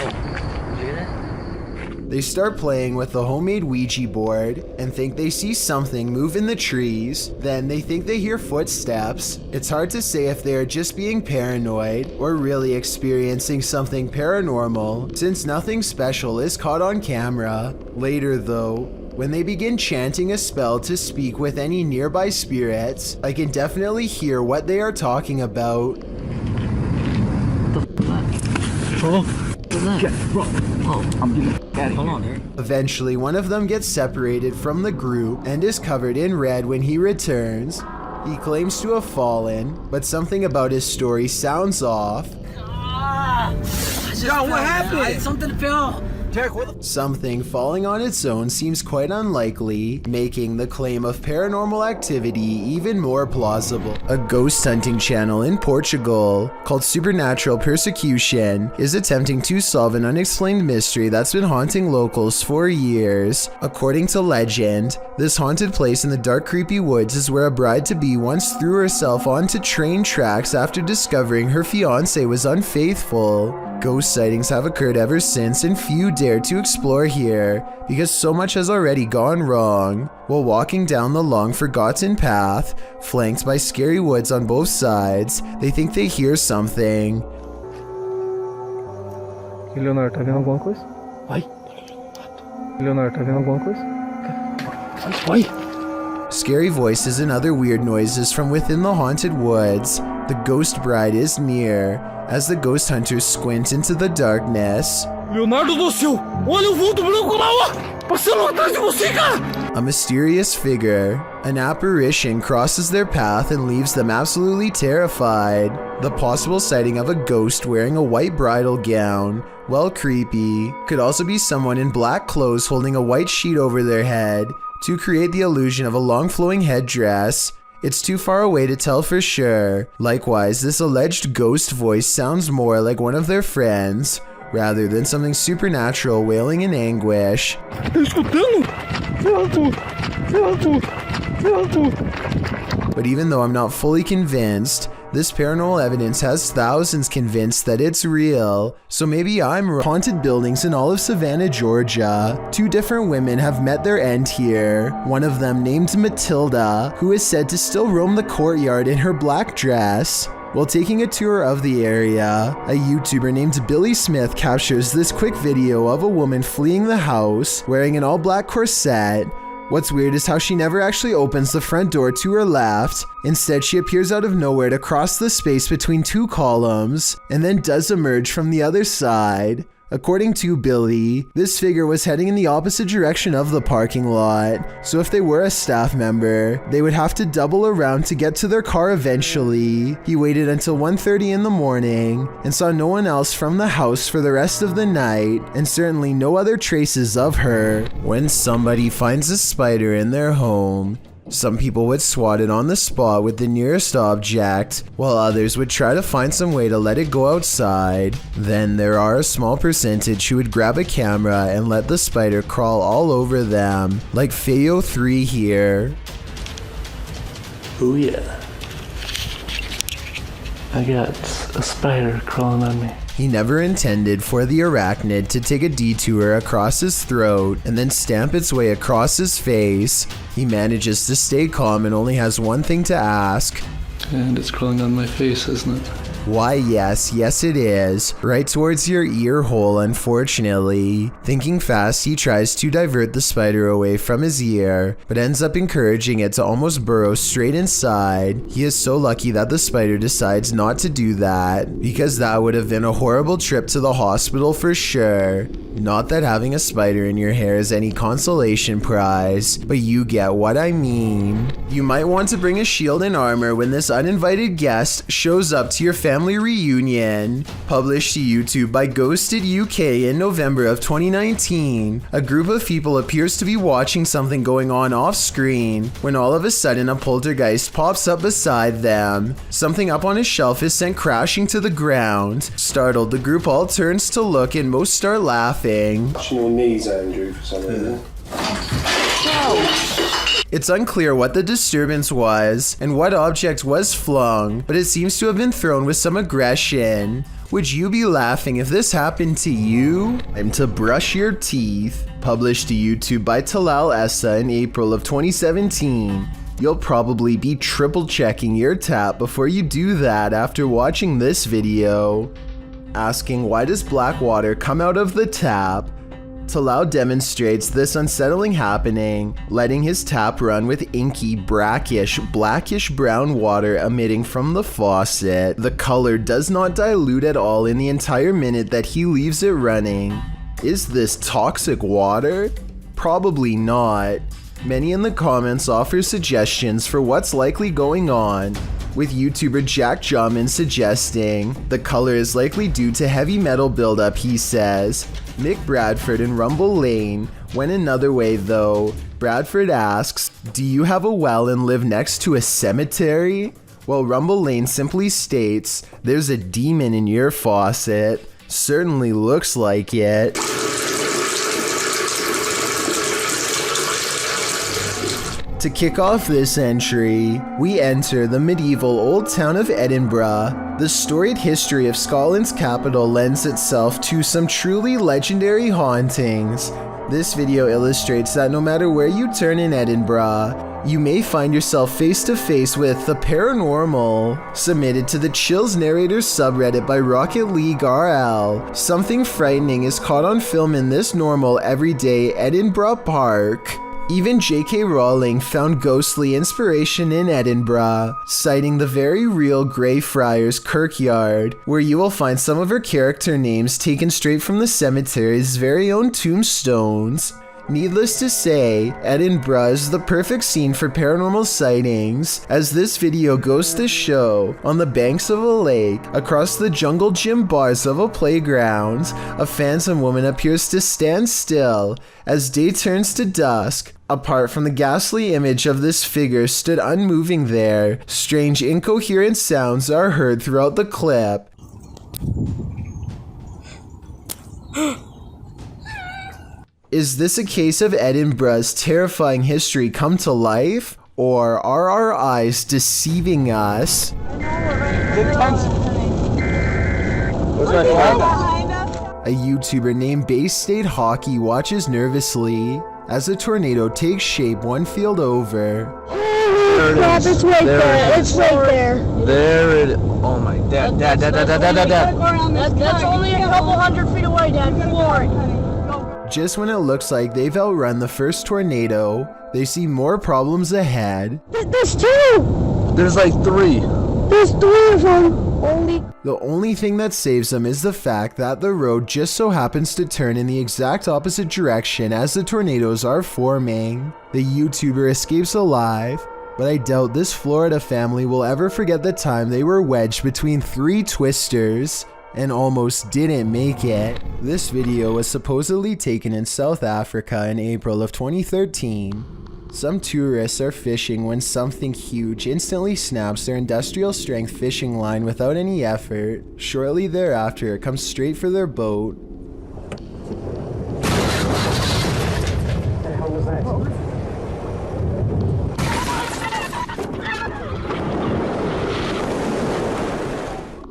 They start playing with the homemade Ouija board and think they see something move in the trees. Then they think they hear footsteps. It's hard to say if they are just being paranoid or really experiencing something paranormal, since nothing special is caught on camera. Later though, when they begin chanting a spell to speak with any nearby spirits, I can definitely hear what they are talking about. Eventually, one of them gets separated from the group and is covered in red when he returns. He claims to have fallen, but something about his story sounds off. Yo, what happened? Something fell. Something falling on its own seems quite unlikely, making the claim of paranormal activity even more plausible. A ghost hunting channel in Portugal called Supernatural Persecution is attempting to solve an unexplained mystery that's been haunting locals for years. According to legend, this haunted place in the dark, creepy woods is where a bride-to-be once threw herself onto train tracks after discovering her fiancé was unfaithful. Ghost sightings have occurred ever since, and few dare to explore here because so much has already gone wrong. While walking down the long forgotten path, flanked by scary woods on both sides, they think they hear something. Leonardo, tá vendo alguma coisa? Vai. Leonardo, tá vendo alguma coisa? Vai. Scary voices and other weird noises from within the haunted woods. The ghost bride is near. As the ghost hunters squint into the darkness, Leonardo do céu! Olha o vulto branco lá, ó! Passando atrás de você, cara! A mysterious figure, an apparition, crosses their path and leaves them absolutely terrified. The possible sighting of a ghost wearing a white bridal gown, well creepy, could also be someone in black clothes holding a white sheet over their head to create the illusion of a long flowing headdress. It's too far away to tell for sure. Likewise, this alleged ghost voice sounds more like one of their friends, rather than something supernatural wailing in anguish. But even though I'm not fully convinced, this paranormal evidence has thousands convinced that it's real, so maybe I'm wrong. Haunted buildings in all of Savannah, Georgia. 2 different women have met their end here. One of them named Matilda, who is said to still roam the courtyard in her black dress. While taking a tour of the area, a YouTuber named Billy Smith captures this quick video of a woman fleeing the house, wearing an all-black corset. What's weird is how she never actually opens the front door to her left. Instead, she appears out of nowhere to cross the space between 2 columns, and then does emerge from the other side. According to Billy, this figure was heading in the opposite direction of the parking lot, so if they were a staff member, they would have to double around to get to their car eventually. He waited until 1:30 in the morning and saw no one else from the house for the rest of the night, and certainly no other traces of her. When somebody finds a spider in their home, some people would swat it on the spot with the nearest object, while others would try to find some way to let it go outside. Then there are a small percentage who would grab a camera and let the spider crawl all over them, like Feo 3 here. Oh yeah. I got a spider crawling on me. He never intended for the arachnid to take a detour across his throat and then stamp its way across his face. He manages to stay calm and only has one thing to ask. And it's crawling on my face, isn't it? Why, yes it is. Right towards your ear hole, unfortunately. Thinking fast, he tries to divert the spider away from his ear, but ends up encouraging it to almost burrow straight inside. He is so lucky that the spider decides not to do that, because that would have been a horrible trip to the hospital for sure. Not that having a spider in your hair is any consolation prize, but you get what I mean. You might want to bring a shield and armor when this uninvited guest shows up to your family reunion. Published to YouTube by Ghosted UK in November of 2019. A group of people appears to be watching something going on off screen when all of a sudden a poltergeist pops up beside them. Something up on a shelf is sent crashing to the ground. Startled, the group all turns to look and most start laughing. Touching your knees, Andrew, for some reason. It's unclear what the disturbance was and what object was flung, but it seems to have been thrown with some aggression. Would you be laughing if this happened to you? Time to brush your teeth. Published to YouTube by Talal Essa in April of 2017. You'll probably be triple checking your tap before you do that after watching this video. Asking why does black water come out of the tap? Talal demonstrates this unsettling happening, letting his tap run with inky, brackish, blackish brown water emitting from the faucet. The color does not dilute at all in the entire minute that he leaves it running. Is this toxic water? Probably not. Many in the comments offer suggestions for what's likely going on, with YouTuber Jack Jawman suggesting the color is likely due to heavy metal buildup, he says. Mick Bradford in Rumble Lane went another way though. Bradford asks, do you have a well and live next to a cemetery? Well, Rumble Lane simply states, there's a demon in your faucet. Certainly looks like it. To kick off this entry, we enter the medieval old town of Edinburgh. The storied history of Scotland's capital lends itself to some truly legendary hauntings. This video illustrates that no matter where you turn in Edinburgh, you may find yourself face to face with the paranormal. Submitted to the Chills Narrators subreddit by Rocket League RL. Something frightening is caught on film in this normal everyday Edinburgh park. Even J.K. Rowling found ghostly inspiration in Edinburgh, citing the very real Greyfriars Kirkyard, where you will find some of her character names taken straight from the cemetery's very own tombstones. Needless to say, Edinburgh is the perfect scene for paranormal sightings, as this video goes to show, on the banks of a lake, across the jungle gym bars of a playground, a phantom woman appears to stand still as day turns to dusk. Apart from the ghastly image of this figure stood unmoving there, strange incoherent sounds are heard throughout the clip. Is this a case of Edinburgh's terrifying history come to life? Or are our eyes deceiving us? A YouTuber named Bay State Hockey watches nervously as a tornado takes shape one field over. Dad, it's right there. It's right there. There it is. Oh my dad. Dad. That's only a couple 100 feet away, Dad. Floor it. Just when it looks like they've outrun the first tornado, they see more problems ahead. There's two! There's like three. There's three of them. The only thing that saves them is the fact that the road just so happens to turn in the exact opposite direction as the tornadoes are forming. The YouTuber escapes alive, but I doubt this Florida family will ever forget the time they were wedged between 3 twisters and almost didn't make it. This video was supposedly taken in South Africa in April of 2013. Some tourists are fishing when something huge instantly snaps their industrial strength fishing line without any effort. Shortly thereafter, it comes straight for their boat. What the hell was that?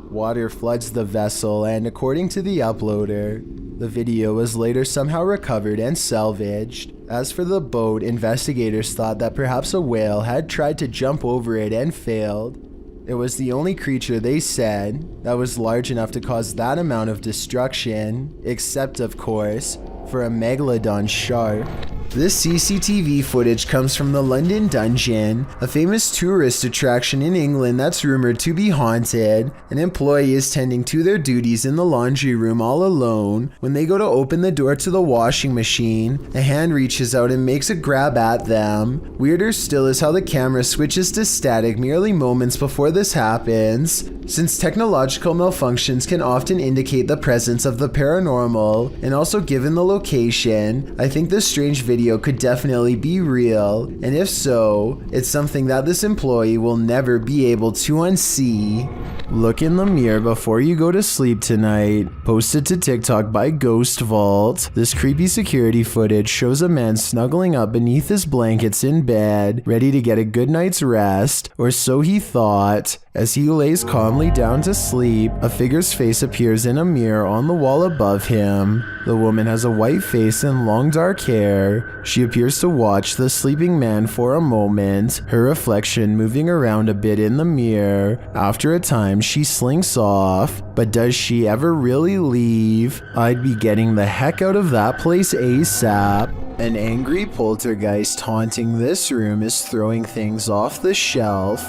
Water floods the vessel, and according to the uploader, the video was later somehow recovered and salvaged. As for the boat, investigators thought that perhaps a whale had tried to jump over it and failed. It was the only creature, they said, that was large enough to cause that amount of destruction, except of course, for a megalodon shark. This CCTV footage comes from the London Dungeon, a famous tourist attraction in England that's rumored to be haunted. An employee is tending to their duties in the laundry room all alone. When they go to open the door to the washing machine, a hand reaches out and makes a grab at them. Weirder still is how the camera switches to static merely moments before this happens. Since technological malfunctions can often indicate the presence of the paranormal, and also given the location, I think this strange video could definitely be real, and if so, it's something that this employee will never be able to unsee. Look in the mirror before you go to sleep tonight. Posted to TikTok by Ghost Vault. This creepy security footage shows a man snuggling up beneath his blankets in bed, ready to get a good night's rest, or so he thought. As he lays calmly down to sleep, a figure's face appears in a mirror on the wall above him. The woman has a white face and long dark hair. She appears to watch the sleeping man for a moment, her reflection moving around a bit in the mirror. After a time, she slinks off, but does she ever really leave? I'd be getting the heck out of that place ASAP. An angry poltergeist haunting this room is throwing things off the shelf.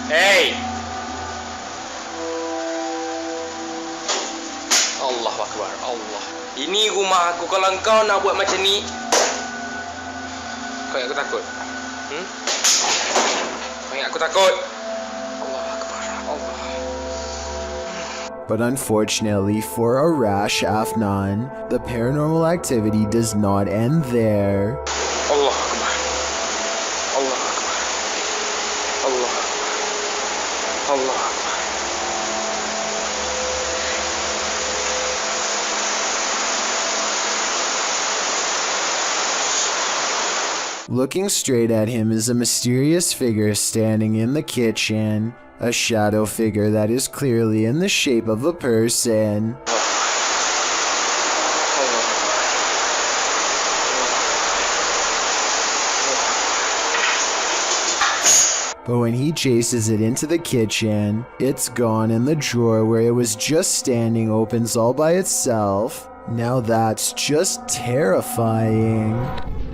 Hey! Allah Akbar, Allah. Ini rumah aku, kalau kau nak buat macam ni, kau ingat aku takut? Kau ingat aku takut? Allah Akbar, Allah. But unfortunately for Arash Afnan, the paranormal activity does not end there. Allah Akbar. Allah Akbar. Allah Akbar. Allah Akbar. Looking straight at him is a mysterious figure standing in the kitchen, a shadow figure that is clearly in the shape of a person. But when he chases it into the kitchen, it's gone, and the drawer where it was just standing opens all by itself. Now that's just terrifying.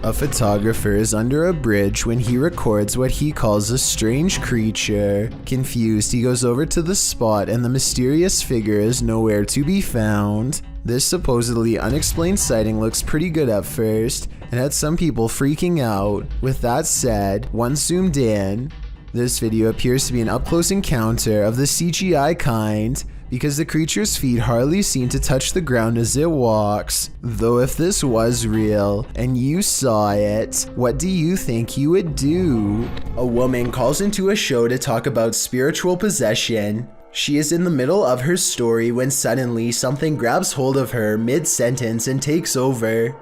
A photographer is under a bridge when he records what he calls a strange creature. Confused, he goes over to the spot and the mysterious figure is nowhere to be found. This supposedly unexplained sighting looks pretty good at first and had some people freaking out. With that said, once zoomed in, this video appears to be an up-close encounter of the CGI kind, because the creature's feet hardly seem to touch the ground as it walks. Though if this was real, and you saw it, what do you think you would do? A woman calls into a show to talk about spiritual possession. She is in the middle of her story when suddenly something grabs hold of her mid-sentence and takes over.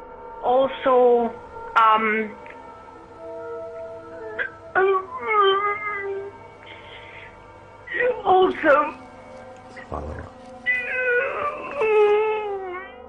Also,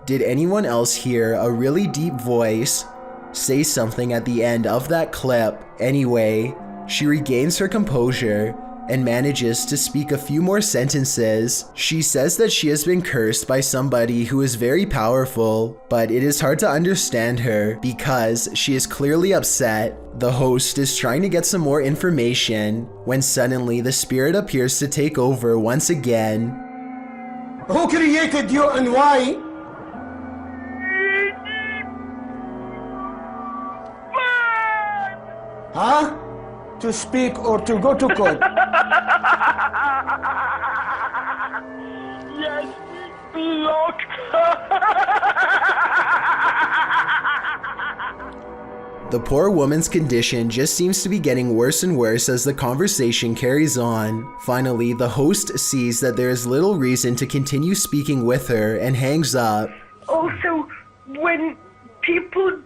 Did anyone else hear a really deep voice say something at the end of that clip? Anyway, she regains her composure and manages to speak a few more sentences. She says that she has been cursed by somebody who is very powerful, but it is hard to understand her because she is clearly upset. The host is trying to get some more information when suddenly the spirit appears to take over once again. Who created you and why? Huh? To speak or to go to court? Yes, look. The poor woman's condition just seems to be getting worse and worse as the conversation carries on. Finally, the host sees that there is little reason to continue speaking with her and hangs up. Also, when people...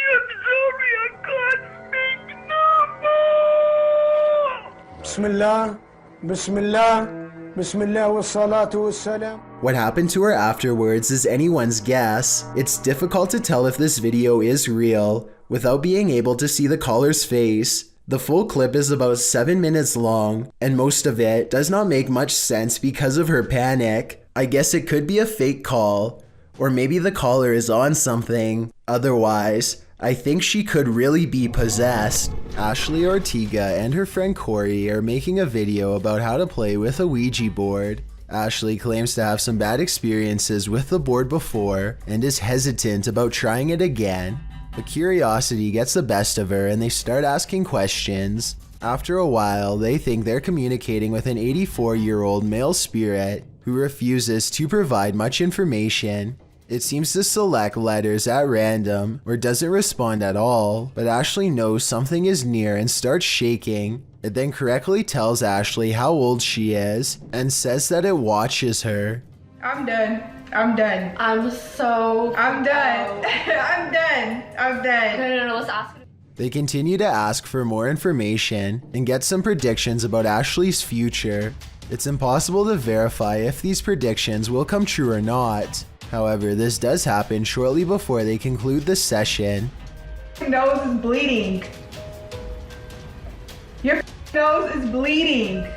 I'm sorry, I can't speak no more. Bismillah, Bismillah, Bismillah wa salatu wa salam. What happened to her afterwards is anyone's guess. It's difficult to tell if this video is real without being able to see the caller's face. The full clip is about 7 minutes long, and most of it does not make much sense because of her panic. I guess it could be a fake call, or maybe the caller is on something. Otherwise, I think she could really be possessed. Ashley Ortega and her friend Corey are making a video about how to play with a Ouija board. Ashley claims to have some bad experiences with the board before and is hesitant about trying it again. But curiosity gets the best of her and they start asking questions. After a while, they think they're communicating with an 84-year-old male spirit who refuses to provide much information. It seems to select letters at random or doesn't respond at all, but Ashley knows something is near and starts shaking. It then correctly tells Ashley how old she is and says that it watches her. I'm done. I'm done. I'm done. I'm done. I'm done. No, let's ask her. They continue to ask for more information and get some predictions about Ashley's future. It's impossible to verify if these predictions will come true or not. However, this does happen shortly before they conclude the session. Your nose is bleeding. Your nose is bleeding.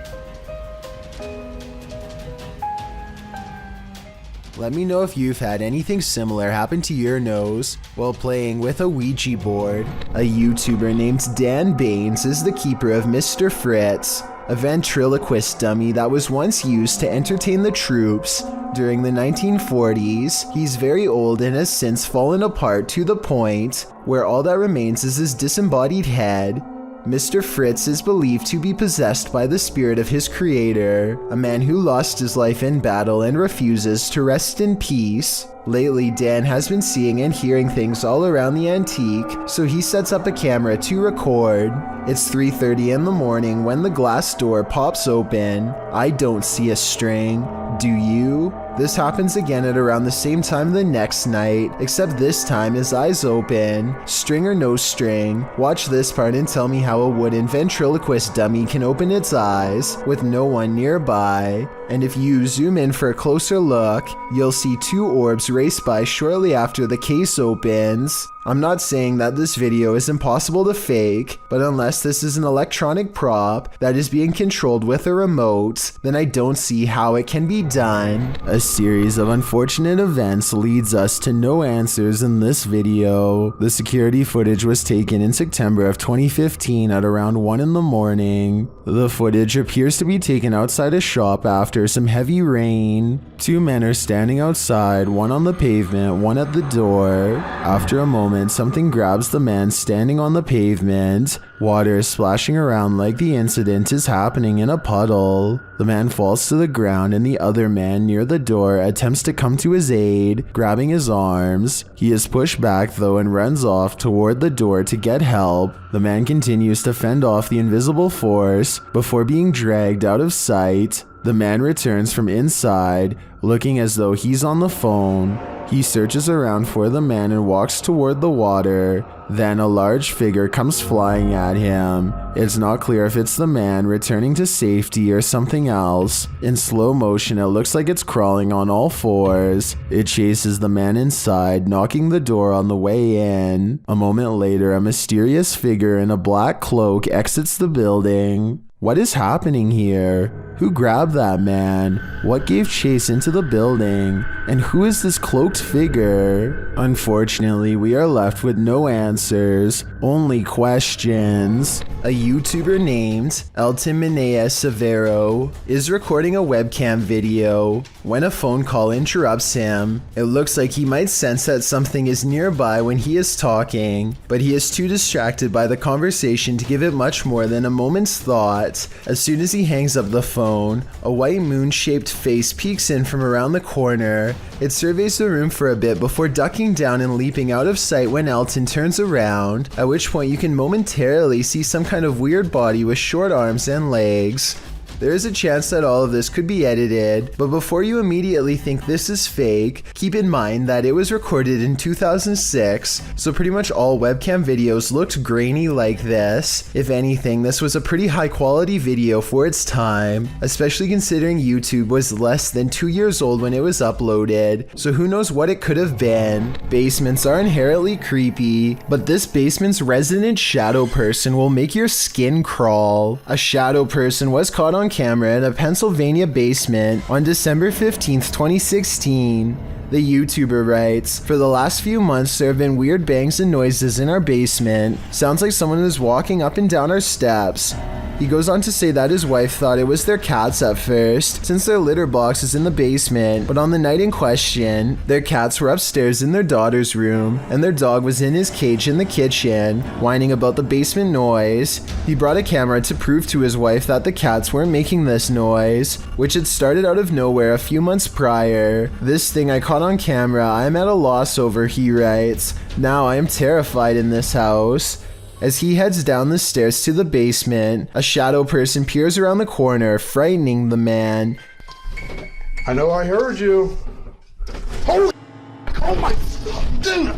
Let me know if you've had anything similar happen to your nose while playing with a Ouija board. A YouTuber named Dan Baines is the keeper of Mr. Fritz, a ventriloquist dummy that was once used to entertain the troops during the 1940s. He's very old and has since fallen apart to the point where all that remains is his disembodied head. Mr. Fritz is believed to be possessed by the spirit of his creator, a man who lost his life in battle and refuses to rest in peace. Lately, Dan has been seeing and hearing things all around the antique, so he sets up a camera to record. It's 3:30 in the morning when the glass door pops open. I don't see a string. Do you? This happens again at around the same time the next night, except this time his eyes open. String or no string, watch this part and tell me how a wooden ventriloquist dummy can open its eyes with no one nearby. And if you zoom in for a closer look, you'll see two orbs race by shortly after the case opens. I'm not saying that this video is impossible to fake, but unless this is an electronic prop that is being controlled with a remote, then I don't see how it can be done. A series of unfortunate events leads us to no answers in this video. The security footage was taken in September of 2015 at around 1 in the morning. The footage appears to be taken outside a shop after some heavy rain. Two men are standing outside, one on the pavement, one at the door. After a moment, something grabs the man standing on the pavement. Water is splashing around like the incident is happening in a puddle. The man falls to the ground and the other man near the door attempts to come to his aid, grabbing his arms. He is pushed back though and runs off toward the door to get help. The man continues to fend off the invisible force before being dragged out of sight. The man returns from inside, looking as though he's on the phone. He searches around for the man and walks toward the water. Then a large figure comes flying at him. It's not clear if it's the man returning to safety or something else. In slow motion, it looks like it's crawling on all fours. It chases the man inside, knocking the door on the way in. A moment later, a mysterious figure in a black cloak exits the building. What is happening here? Who grabbed that man? What gave chase into the building? And who is this cloaked figure? Unfortunately, we are left with no answers, only questions. A YouTuber named Elton Minea Severo is recording a webcam video. When a phone call interrupts him, it looks like he might sense that something is nearby when he is talking, but he is too distracted by the conversation to give it much more than a moment's thought. As soon as he hangs up the phone, a white moon-shaped face peeks in from around the corner. It surveys the room for a bit before ducking down and leaping out of sight when Elton turns around, at which point you can momentarily see some kind of weird body with short arms and legs. There is a chance that all of this could be edited, but before you immediately think this is fake, keep in mind that it was recorded in 2006, so pretty much all webcam videos looked grainy like this. If anything, this was a pretty high quality video for its time, especially considering YouTube was less than 2 years old when it was uploaded, so who knows what it could have been. Basements are inherently creepy, but this basement's resident shadow person will make your skin crawl. A shadow person was caught on camera in a Pennsylvania basement on December 15th, 2016. The YouTuber writes, "For the last few months there have been weird bangs and noises in our basement. Sounds like someone is walking up and down our steps." He goes on to say that his wife thought it was their cats at first, since their litter box is in the basement, but on the night in question, their cats were upstairs in their daughter's room, and their dog was in his cage in the kitchen, whining about the basement noise. He brought a camera to prove to his wife that the cats weren't making this noise, which had started out of nowhere a few months prior. "This thing I caught on camera, I am at a loss over," he writes. "Now I am terrified in this house." As he heads down the stairs to the basement, a shadow person peers around the corner, frightening the man. "I know I heard you. Holy, oh my, dude!"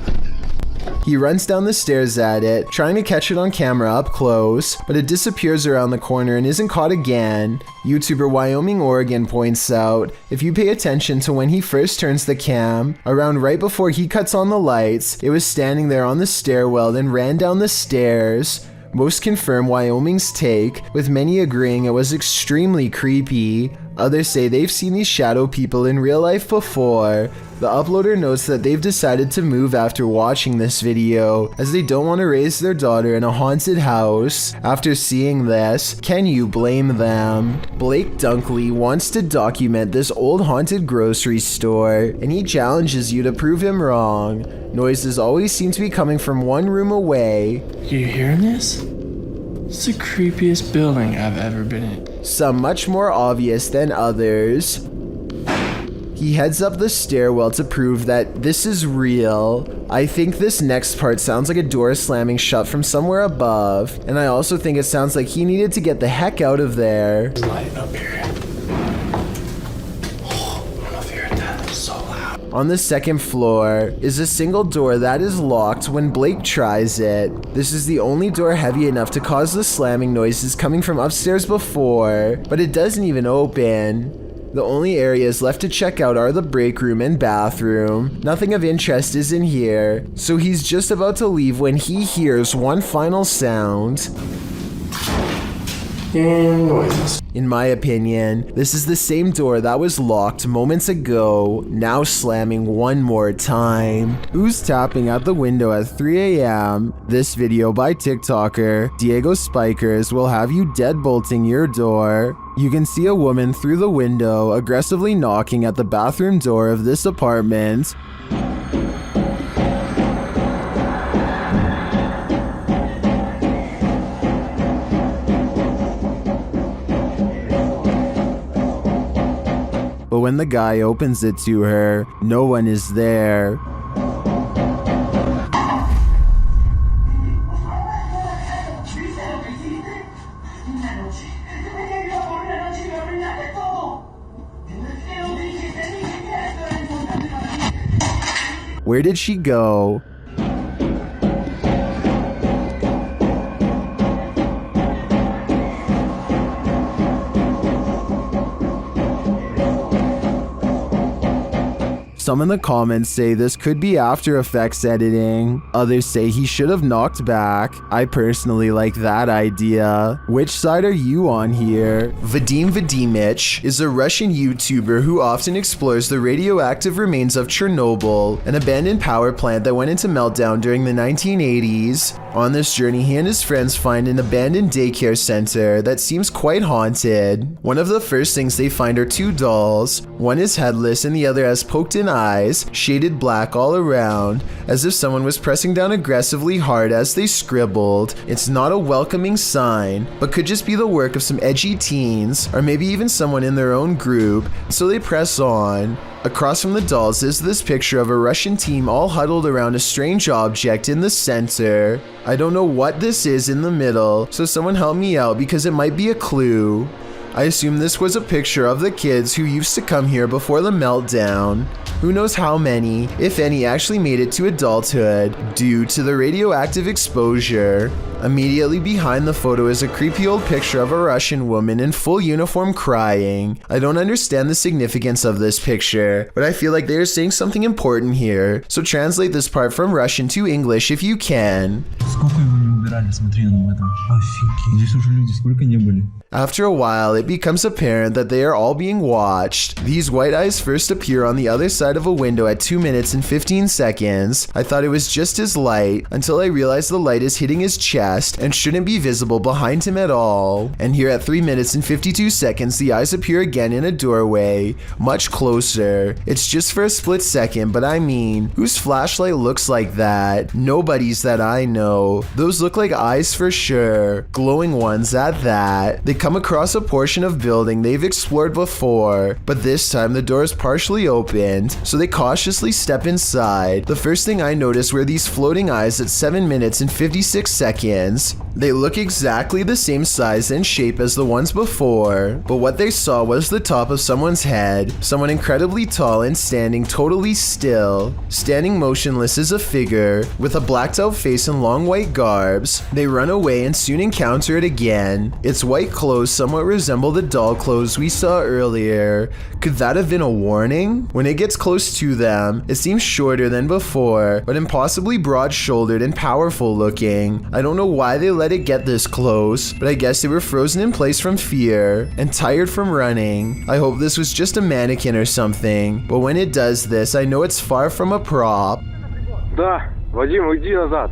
He runs down the stairs at it, trying to catch it on camera up close, but it disappears around the corner and isn't caught again. YouTuber Wyoming Oregon points out, if you pay attention to when he first turns the cam, around right before he cuts on the lights, it was standing there on the stairwell then ran down the stairs. Most confirm Wyoming's take, with many agreeing it was extremely creepy. Others say they've seen these shadow people in real life before. The uploader notes that they've decided to move after watching this video, as they don't want to raise their daughter in a haunted house. After seeing this, can you blame them? Blake Dunkley wants to document this old haunted grocery store, and he challenges you to prove him wrong. Noises always seem to be coming from one room away. You hearing this? It's the creepiest building I've ever been in. Some much more obvious than others. He heads up the stairwell to prove that this is real. I think this next part sounds like a door slamming shut from somewhere above, and I also think it sounds like he needed to get the heck out of there. Light up here. Oh, I don't know if you heard that. It's so loud. On the second floor is a single door that is locked when Blake tries it. This is the only door heavy enough to cause the slamming noises coming from upstairs before, but it doesn't even open. The only areas left to check out are the break room and bathroom. Nothing of interest is in here, so he's just about to leave when he hears one final sound. And noises. In my opinion, this is the same door that was locked moments ago, now slamming one more time. Who's tapping at the window at 3 a.m.? This video by TikToker Diego Spikers will have you deadbolting your door. You can see a woman through the window aggressively knocking at the bathroom door of this apartment. But when the guy opens it to her, no one is there. Where did she go? Some in the comments say this could be After Effects editing. Others say he should have knocked back. I personally like that idea. Which side are you on here? Vadim Vadimich is a Russian YouTuber who often explores the radioactive remains of Chernobyl, an abandoned power plant that went into meltdown during the 1980s. On this journey, he and his friends find an abandoned daycare center that seems quite haunted. One of the first things they find are two dolls. One is headless and the other has poked-in eyes, shaded black all around, as if someone was pressing down aggressively hard as they scribbled. It's not a welcoming sign, but could just be the work of some edgy teens, or maybe even someone in their own group, so they press on. Across from the dolls is this picture of a Russian team all huddled around a strange object in the center. I don't know what this is in the middle, so someone help me out because it might be a clue. I assume this was a picture of the kids who used to come here before the meltdown. Who knows how many, if any, actually made it to adulthood due to the radioactive exposure. Immediately behind the photo is a creepy old picture of a Russian woman in full uniform crying. I don't understand the significance of this picture, but I feel like they are saying something important here, so translate this part from Russian to English if you can. After a while, it becomes apparent that they are all being watched. These white eyes first appear on the other side of a window at 2 minutes and 15 seconds. I thought it was just his light, until I realized the light is hitting his chest and shouldn't be visible behind him at all. And here at 3 minutes and 52 seconds, the eyes appear again in a doorway, much closer. It's just for a split second, but I mean, whose flashlight looks like that? Nobody's that I know. Those look like eyes for sure, glowing ones at that. They come across a portion of building they've explored before, but this time the door is partially opened, so they cautiously step inside. The first thing I noticed were these floating eyes at 7 minutes and 56 seconds. They look exactly the same size and shape as the ones before, but what they saw was the top of someone's head, someone incredibly tall and standing totally still. Standing motionless is a figure with a blacked out face and long white garbs. They run away and soon encounter it again. Its white clothes somewhat resemble the doll clothes we saw earlier. Could that have been a warning? When it gets close to them, it seems shorter than before, but impossibly broad-shouldered and powerful looking. I don't know why they let it get this close, but I guess they were frozen in place from fear and tired from running. I hope this was just a mannequin or something, but when it does this, I know it's far from a prop. Да, Вадим, уйди назад.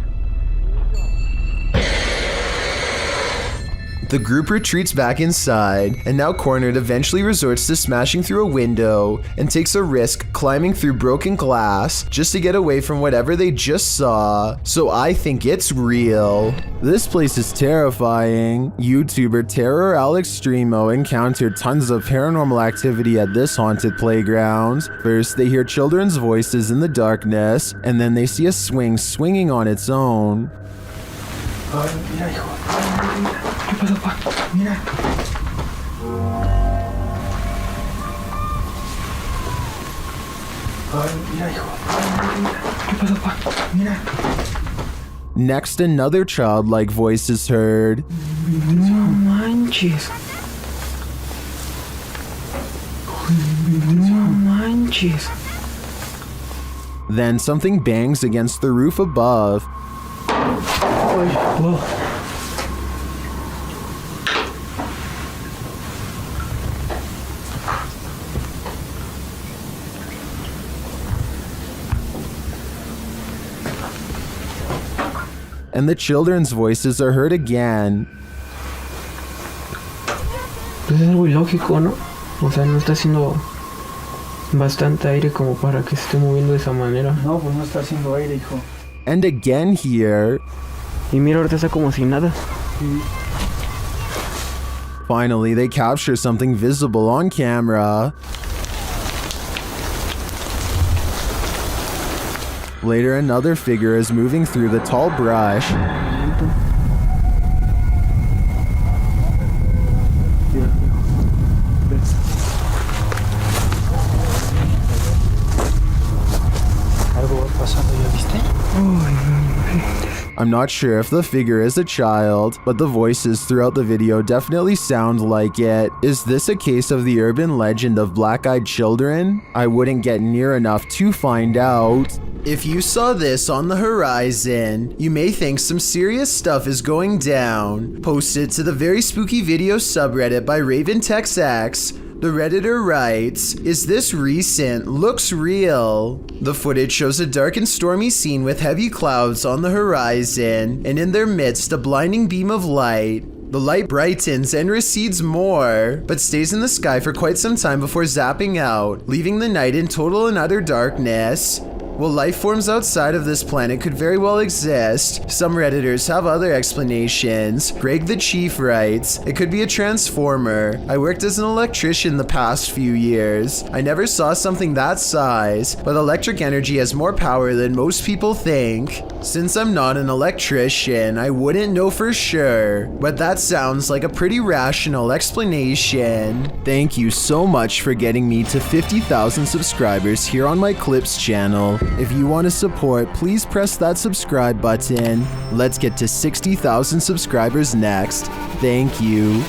The group retreats back inside, and now cornered eventually resorts to smashing through a window and takes a risk climbing through broken glass just to get away from whatever they just saw. So I think it's real. This place is terrifying. YouTuber Terror Alex Streamo encountered tons of paranormal activity at this haunted playground. First, they hear children's voices in the darkness, and then they see a swing swinging on its own. ¿Qué pasó, pa? Mira. Ay, mira, hijo. ¿Qué pasó, pa? Mira. Next, another childlike voice is heard. No manches. No manches. Then something bangs against the roof above. Whoa. And the children's voices are heard again. Pues es algo ilógico, ¿no? O sea, no está haciendo bastante aire como para que se esté moviendo de esa manera. No, pues no está haciendo aire, hijo. And again here. Y mira, ahorita está como si nada. Finally, they capture something visible on camera. Later, another figure is moving through the tall brush. Algo va a pasar. I'm not sure if the figure is a child, but the voices throughout the video definitely sound like it. Is this a case of the urban legend of black-eyed children? I wouldn't get near enough to find out. If you saw this on the horizon, you may think some serious stuff is going down. Posted to the Very Spooky Video subreddit by RavenTexX, the Redditor writes, "Is this recent? Looks real." The footage shows a dark and stormy scene with heavy clouds on the horizon, and in their midst a blinding beam of light. The light brightens and recedes more, but stays in the sky for quite some time before zapping out, leaving the night in total and utter darkness. While life forms outside of this planet could very well exist, some Redditors have other explanations. Greg the Chief writes, "It could be a transformer. I worked as an electrician the past few years. I never saw something that size, but electric energy has more power than most people think. Since I'm not an electrician, I wouldn't know for sure, but that sounds like a pretty rational explanation." Thank you so much for getting me to 50,000 subscribers here on my Clips channel. If you want to support, please press that subscribe button. Let's get to 60,000 subscribers next. Thank you.